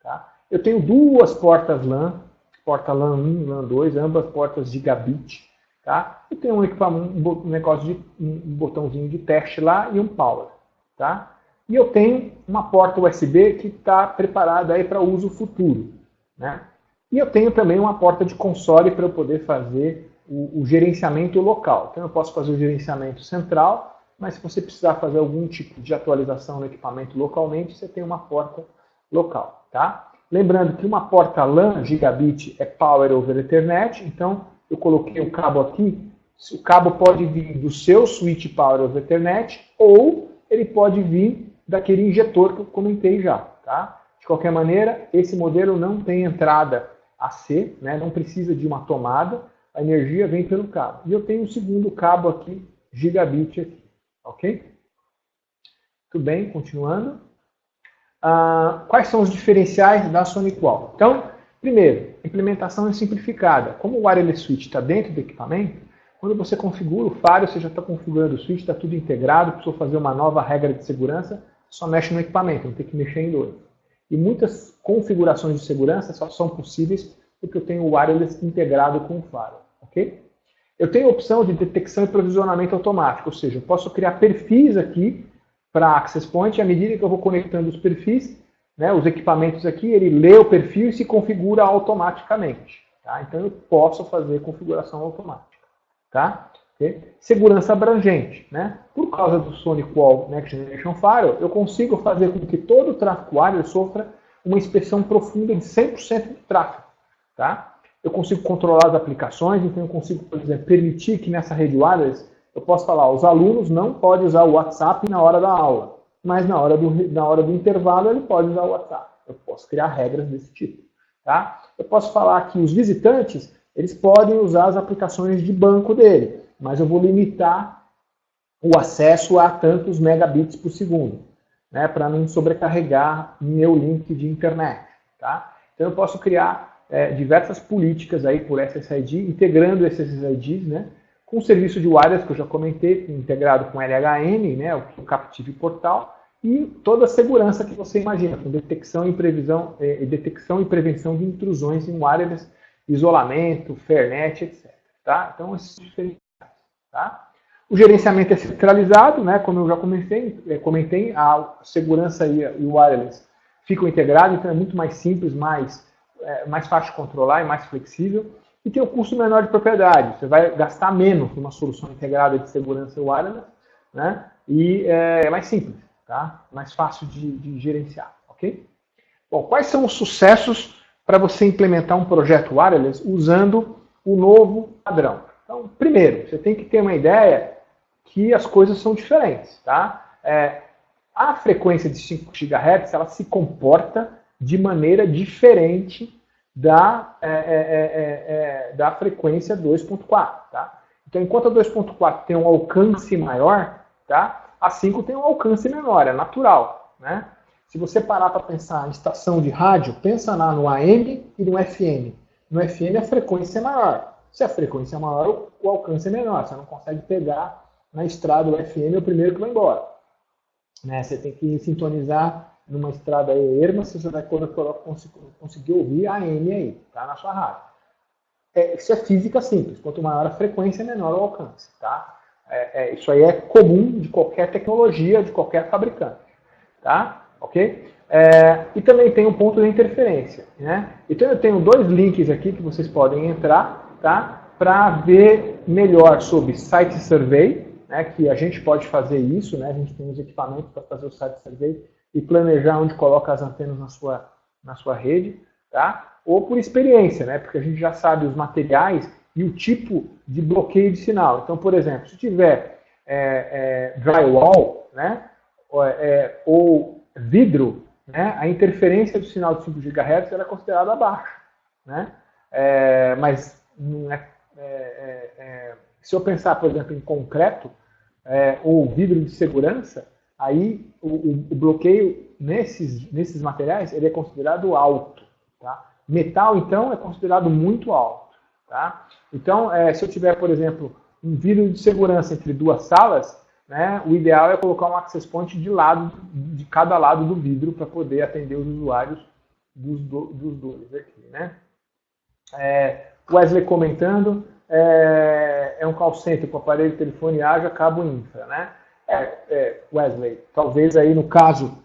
Tá? Eu tenho 2 portas LAN, porta LAN 1 e LAN 2, ambas portas gigabit. Tá? E tem um botãozinho de teste lá e um power. Tá? e eu tenho uma porta USB que está preparada aí para uso futuro, né? E eu tenho também uma porta de console para eu poder fazer o gerenciamento local. Então eu posso fazer o gerenciamento central, mas se você precisar fazer algum tipo de atualização no equipamento localmente, você tem uma porta local, tá? Lembrando que uma porta LAN gigabit é Power over Ethernet, então eu coloquei o cabo aqui. O cabo pode vir do seu switch Power over Ethernet ou ele pode vir daquele injetor que eu comentei já, tá? De qualquer maneira, esse modelo não tem entrada AC, né? Não precisa de uma tomada, a energia vem pelo cabo. E eu tenho um segundo cabo aqui, gigabit aqui, ok? Tudo bem, continuando. Quais são os diferenciais da SonicWall? Então, primeiro, a implementação é simplificada. Como o wireless switch está dentro do equipamento, quando você configura o Faro, você já está configurando o switch, está tudo integrado, precisou fazer uma nova regra de segurança, só mexe no equipamento, não tem que mexer em dois. E muitas configurações de segurança só são possíveis porque eu tenho o wireless integrado com o Faro, ok? Eu tenho a opção de detecção e provisionamento automático, ou seja, eu posso criar perfis aqui para Access Point, e à medida que eu vou conectando os perfis, né, os equipamentos aqui, ele lê o perfil e se configura automaticamente. Tá? Então eu posso fazer configuração automática. Tá? Okay? Segurança abrangente. Né? Por causa do SonicWall Next Generation Firewall, eu consigo fazer com que todo o tráfego wireless sofra uma inspeção profunda de 100% do tráfego. Tá? Eu consigo controlar as aplicações, então eu consigo, por exemplo, permitir que nessa rede wireless eu posso falar, os alunos não podem usar o WhatsApp na hora da aula, mas na hora do intervalo ele pode usar o WhatsApp. Eu posso criar regras desse tipo. Tá? Eu posso falar que os visitantes eles podem usar as aplicações de banco dele, mas eu vou limitar o acesso a tantos megabits por segundo, né, para não sobrecarregar meu link de internet. Tá? Então eu posso criar diversas políticas aí por SSID, integrando esses SSIDs, né, com o serviço de wireless que eu já comentei, integrado com LHN, né, o Captive Portal, e toda a segurança que você imagina, com detecção e prevenção de intrusões em wireless, isolamento, Fairnet, etc. Tá? Então, esses diferenciais. Tá? O gerenciamento é centralizado, né, como eu já comentei, a segurança e o wireless ficam integrados, então é muito mais simples, mais fácil de controlar e mais flexível. E tem um custo menor de propriedade. Você vai gastar menos numa solução integrada de segurança wireless, né? E é mais simples, tá? Mais fácil de gerenciar, ok? Bom, quais são os sucessos para você implementar um projeto wireless usando o novo padrão? Então, primeiro, você tem que ter uma ideia que as coisas são diferentes, tá? A frequência de 5 GHz ela se comporta de maneira diferente da frequência 2.4, tá? Então, enquanto a 2.4 tem um alcance maior, tá? A 5 tem um alcance menor, é natural, né? Se você parar para pensar em estação de rádio, pensa lá no AM e no FM. No FM a frequência é maior. Se a frequência é maior, o alcance é menor. Você não consegue pegar na estrada o FM, é o primeiro que vai embora. Né? Você tem que sintonizar numa estrada erma, se você vai conseguir ouvir a AM aí, tá? Na sua rádio. Isso é física simples. Quanto maior a frequência, menor o alcance. Tá? Isso aí é comum de qualquer tecnologia, de qualquer fabricante. Tá? Ok? E também tem um ponto de interferência. Né? Então eu tenho dois links aqui que vocês podem entrar, tá? Para ver melhor sobre Site Survey, né? Que a gente pode fazer isso, né? A gente tem os equipamentos para fazer o Site Survey e planejar onde coloca as antenas na sua rede, tá? Ou por experiência, né? Porque a gente já sabe os materiais e o tipo de bloqueio de sinal. Então, por exemplo, se tiver drywall, né? Ou vidro, né? A interferência do sinal de 5 GHz é considerada baixa, né? Mas não se eu pensar, por exemplo, em concreto ou vidro de segurança, aí o bloqueio nesses materiais ele é considerado alto. Tá? Metal, então, é considerado muito alto. Tá? Então, se eu tiver, por exemplo, um vidro de segurança entre duas salas, né, o ideal é colocar um access point de cada lado do vidro para poder atender os usuários dos dois aqui. Né? Wesley comentando, é um call center com aparelho de telefone ágil, cabo infra. Né? Wesley, talvez aí no caso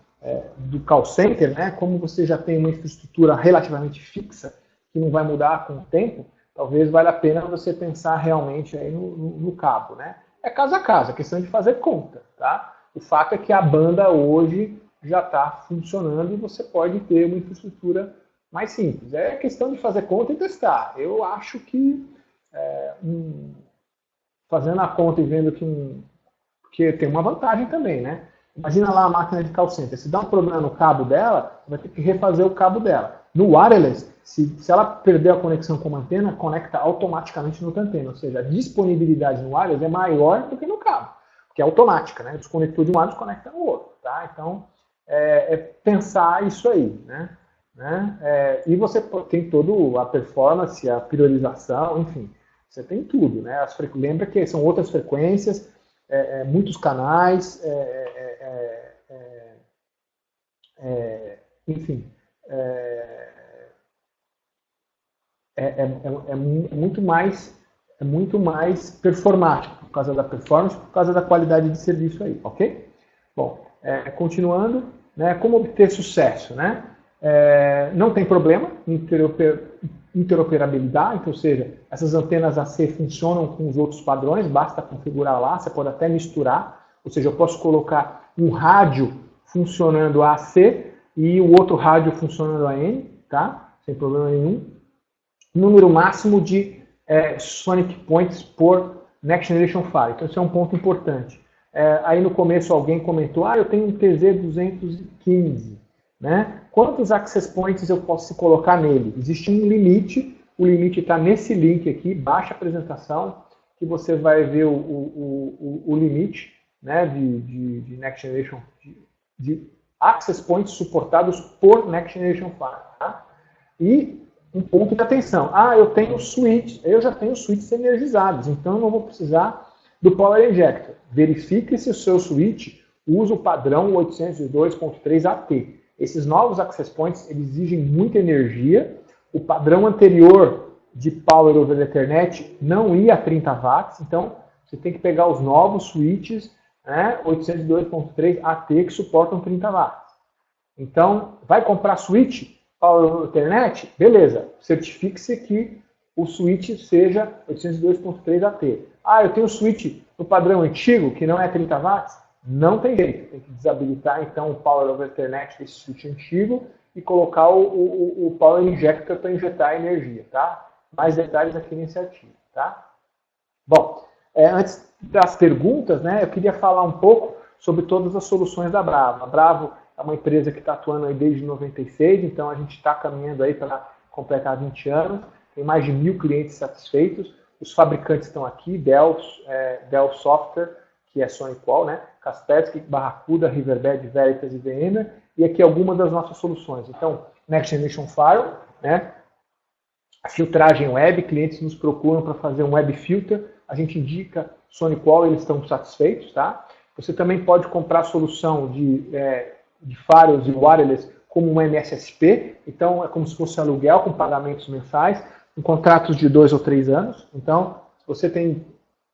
do call center, né, como você já tem uma infraestrutura relativamente fixa, que não vai mudar com o tempo, talvez valha a pena você pensar realmente aí no cabo, né? É caso a caso, é questão de fazer conta, tá? O fato é que a banda hoje já está funcionando e você pode ter uma infraestrutura mais simples. É questão de fazer conta e testar. Eu acho que fazendo a conta e vendo que tem uma vantagem também, né? Imagina lá a máquina de call center. Se dá um problema no cabo dela, vai ter que refazer o cabo dela. No wireless, se ela perder a conexão com uma antena, conecta automaticamente no outra antena. Ou seja, a disponibilidade no wireless é maior do que no cabo, porque é automática, né? Desconectou de um lado, desconecta no outro, tá? Então, pensar isso aí, né? E você tem toda a performance, a priorização, enfim, você tem tudo, né? Lembra que são outras frequências, muitos canais, enfim, muito mais performático por causa da performance, por causa da qualidade de serviço aí, ok? Bom, continuando, né, como obter sucesso, né? Não tem problema, interoperabilidade, ou seja, essas antenas AC funcionam com os outros padrões, basta configurar lá, você pode até misturar, ou seja, eu posso colocar um rádio funcionando AC e o outro rádio funcionando AM, tá? Sem problema nenhum. Número máximo de Sonic Points por Next Generation Firewall, então isso é um ponto importante. Aí no começo alguém comentou, eu tenho um TZ215, né? Quantos access points eu posso colocar nele? Existe um limite, o limite está nesse link aqui, baixa a apresentação, que você vai ver o limite, né, de Next Generation, de access points suportados por Next Generation Firewall. Tá? E um ponto de atenção, eu tenho switch, eu já tenho switches energizados, então eu não vou precisar do Power Injector. Verifique se o seu switch usa o padrão 802.3 AT. Esses novos access points eles exigem muita energia. O padrão anterior de Power over Ethernet não ia a 30 watts, então você tem que pegar os novos switches, né, 802.3 AT que suportam 30 watts. Então, vai comprar switch Power over Ethernet? Beleza, certifique-se que o switch seja 802.3 AT. Eu tenho um switch no padrão antigo que não é 30 watts? Não tem jeito, tem que desabilitar então o Power over Ethernet desse switch antigo e colocar o Power Injector para injetar energia, tá? Mais detalhes aqui nesse artigo, tá? Bom, antes das perguntas, né, eu queria falar um pouco sobre todas as soluções da Bravo. A Bravo é uma empresa que está atuando aí desde 96, então a gente está caminhando aí para completar 20 anos, tem mais de 1.000 clientes satisfeitos, os fabricantes estão aqui, Dell Software, que é SonicWall, né? Kaspersky, Barracuda, Riverbed, Veritas e VMware, e aqui algumas das nossas soluções. Então, Next Generation Firewall, né? A filtragem web, clientes nos procuram para fazer um web filter, a gente indica SonicWall, eles estão satisfeitos, tá? Você também pode comprar a solução de firewalls e wireless como um MSSP, então é como se fosse aluguel com pagamentos mensais, com contratos de 2 ou 3 anos. Então, se você tem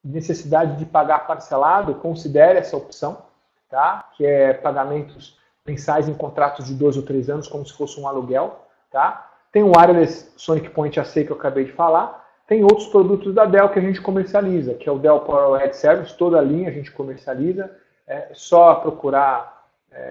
necessidade de pagar parcelado, considere essa opção, tá? Que é pagamentos mensais em contratos de 2 ou 3 anos, como se fosse um aluguel. Tá? Tem o Wireless Sonic Point AC que eu acabei de falar. Tem outros produtos da Dell que a gente comercializa, que é o Dell PowerEdge Service, toda a linha a gente comercializa. É só procurar,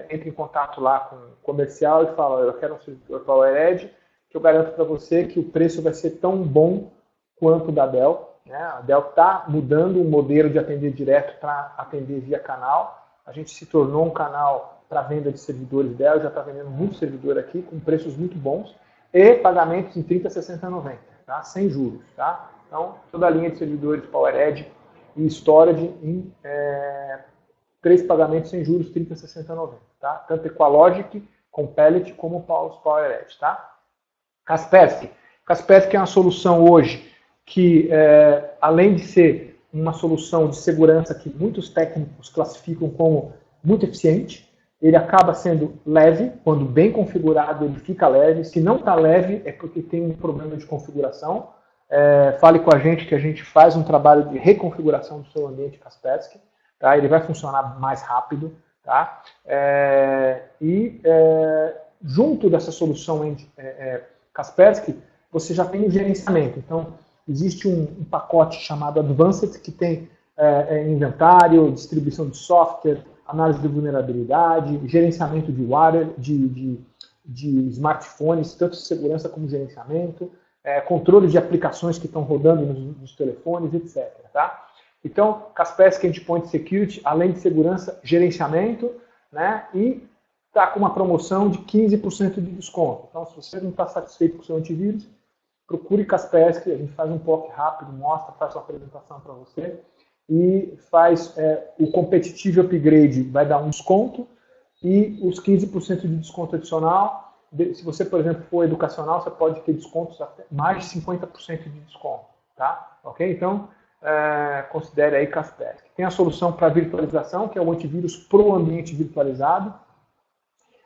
entre em contato lá com o comercial e fala, eu quero um servidor PowerEdge, que eu garanto para você que o preço vai ser tão bom quanto o da Dell. A Dell está mudando o modelo de atender direto para atender via canal. A gente se tornou um canal para venda de servidores Dell, já está vendendo muito servidor aqui, com preços muito bons, e pagamentos em 30, 60, 90, tá? Sem juros. Tá? Então, toda a linha de servidores PowerEdge e Storage em 3 pagamentos sem juros, 30, 60, 90. Tá? Tanto Equalogic, com Pellet, como os PowerEdge. Tá? Kaspersky. Kaspersky é uma solução hoje que, além de ser uma solução de segurança que muitos técnicos classificam como muito eficiente, ele acaba sendo leve, quando bem configurado ele fica leve, se não está leve é porque tem um problema de configuração. Fale com a gente que a gente faz um trabalho de reconfiguração do seu ambiente Kaspersky, tá? Ele vai funcionar mais rápido, tá? Junto dessa solução Kaspersky, você já tem o gerenciamento. Então, existe um pacote chamado Advanced, que tem inventário, distribuição de software, análise de vulnerabilidade, gerenciamento de de smartphones, tanto segurança como gerenciamento, controle de aplicações que estão rodando nos telefones, etc. Tá? Então, Kaspersky Endpoint Security, além de segurança, gerenciamento, né? E está com uma promoção de 15% de desconto. Então, se você não está satisfeito com o seu antivírus, procure Kaspersky, a gente faz um POC rápido, mostra, faz uma apresentação para você e faz o competitivo upgrade, vai dar um desconto e os 15% de desconto adicional. Se você, por exemplo, for educacional, você pode ter descontos até mais de 50% de desconto. Tá? Ok? Então, considere aí Kaspersky. Tem a solução para virtualização, que é o antivírus para o ambiente virtualizado.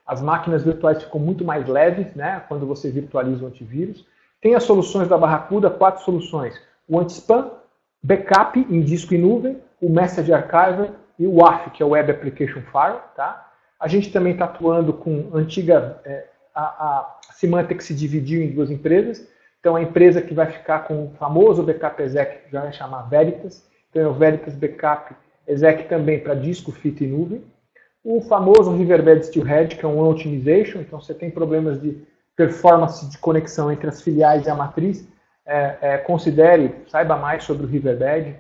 As máquinas virtuais ficam muito mais leves, né, quando você virtualiza o antivírus. Tem as soluções da Barracuda, 4 soluções. O anti-spam, backup em disco e nuvem, o Message Archiver e o WAF, que é o Web Application Firewall. Tá? A gente também está atuando com a Symantec se dividiu em 2 empresas. Então a empresa que vai ficar com o famoso backup exec já vai chamar Veritas. Então é o Veritas Backup Exec também para disco, fita e nuvem. O famoso Riverbed Steelhead, que é um optimization, então você tem problemas de performance de conexão entre as filiais e a matriz, saiba mais sobre o Riverbed,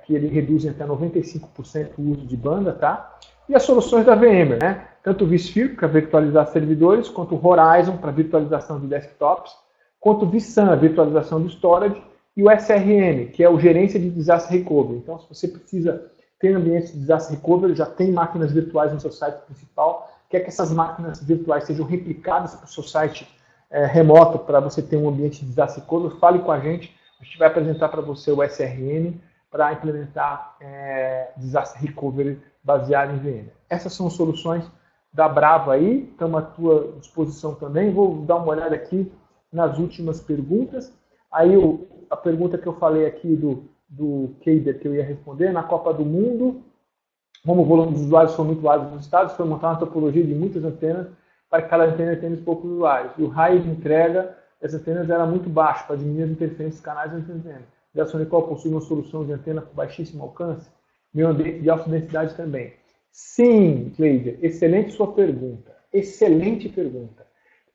que ele reduz em até 95% o uso de banda, tá? E as soluções da VMware, né? Tanto o vSphere, para virtualizar servidores, quanto o Horizon, para virtualização de desktops, quanto o vSAN, a virtualização do storage, e o SRM, que é o gerência de disaster recovery. Então, se você precisa ter ambiente de disaster recovery, já tem máquinas virtuais no seu site principal, quer que essas máquinas virtuais sejam replicadas para o seu site remoto, para você ter um ambiente de disaster recovery, fale com a gente vai apresentar para você o SRM para implementar disaster recovery baseado em VM. Essas são soluções da Brava aí, estamos à tua disposição também. Vou dar uma olhada aqui nas últimas perguntas. Aí a pergunta que eu falei aqui do Keider, que eu ia responder, na Copa do Mundo, como o volume de usuários foi muito alto nos estados, foi montar uma topologia de muitas antenas para que cada antena atenda poucos usuários. E o raio de entrega dessas antenas era muito baixo, para diminuir as interferências dos canais entre antenas. A Sonicol possui uma solução de antena com baixíssimo alcance, meio ambiente de alta densidade também. Sim, Kleider, excelente sua pergunta. Excelente pergunta.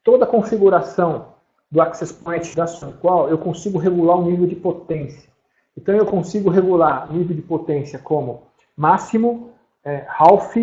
Toda a configuração do Access Point da Sonicol, eu consigo regular o nível de potência. Então eu consigo regular o nível de potência como máximo, half,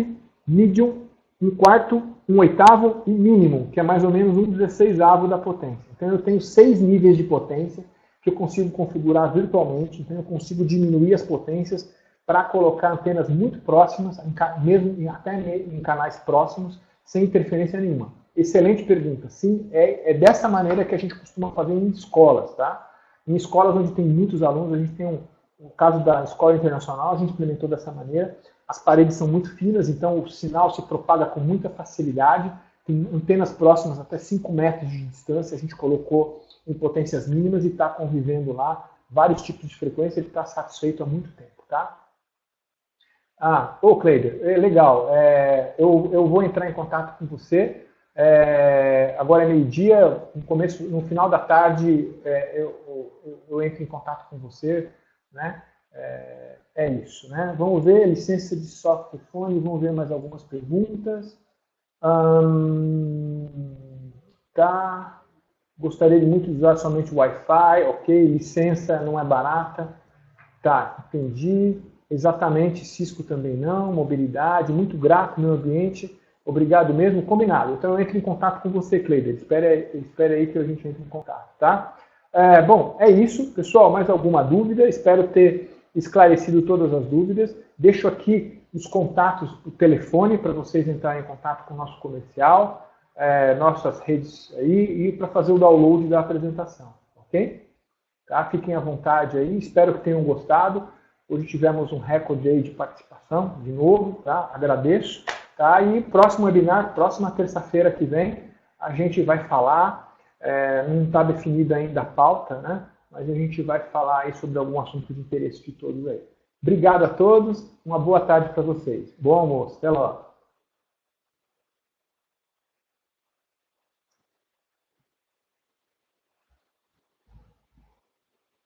medium, 1/4, 1/8 e mínimo, que é mais ou menos 1/16 da potência. Então eu tenho 6 níveis de potência que eu consigo configurar virtualmente, então eu consigo diminuir as potências para colocar antenas muito próximas, até em canais próximos, sem interferência nenhuma. Excelente pergunta. Sim, é dessa maneira que a gente costuma fazer em escolas, tá? Em escolas onde tem muitos alunos, a gente tem o caso da escola internacional, a gente implementou dessa maneira. As paredes são muito finas, então o sinal se propaga com muita facilidade. Tem antenas próximas até 5 metros de distância, a gente colocou em potências mínimas e está convivendo lá vários tipos de frequência, ele está satisfeito há muito tempo, tá? Kleider, legal, eu vou entrar em contato com você, agora é meio-dia, no final da tarde eu entro em contato com você, né? É isso, né? Vamos ver, licença de softphone, vamos ver mais algumas perguntas. Tá. Gostaria de muito usar somente Wi-Fi, ok, licença não é barata. Tá, entendi. Exatamente, Cisco também não, mobilidade, muito grato no meu ambiente, obrigado mesmo, combinado. Então eu entro em contato com você, Kleider, espere aí que a gente entre em contato, tá? Bom, é isso, pessoal, mais alguma dúvida? Espero ter esclarecido todas as dúvidas. Deixo aqui os contatos, o telefone para vocês entrarem em contato com o nosso comercial, nossas redes aí, e para fazer o download da apresentação, ok? Tá? Fiquem à vontade aí, espero que tenham gostado. Hoje tivemos um recorde aí de participação, de novo, tá? Agradeço. Tá? E próximo webinar, próxima terça-feira que vem, a gente vai falar, não está definida ainda a pauta, né? Mas a gente vai falar aí sobre algum assunto de interesse de todos aí. Obrigado a todos, uma boa tarde para vocês. Bom almoço, até logo.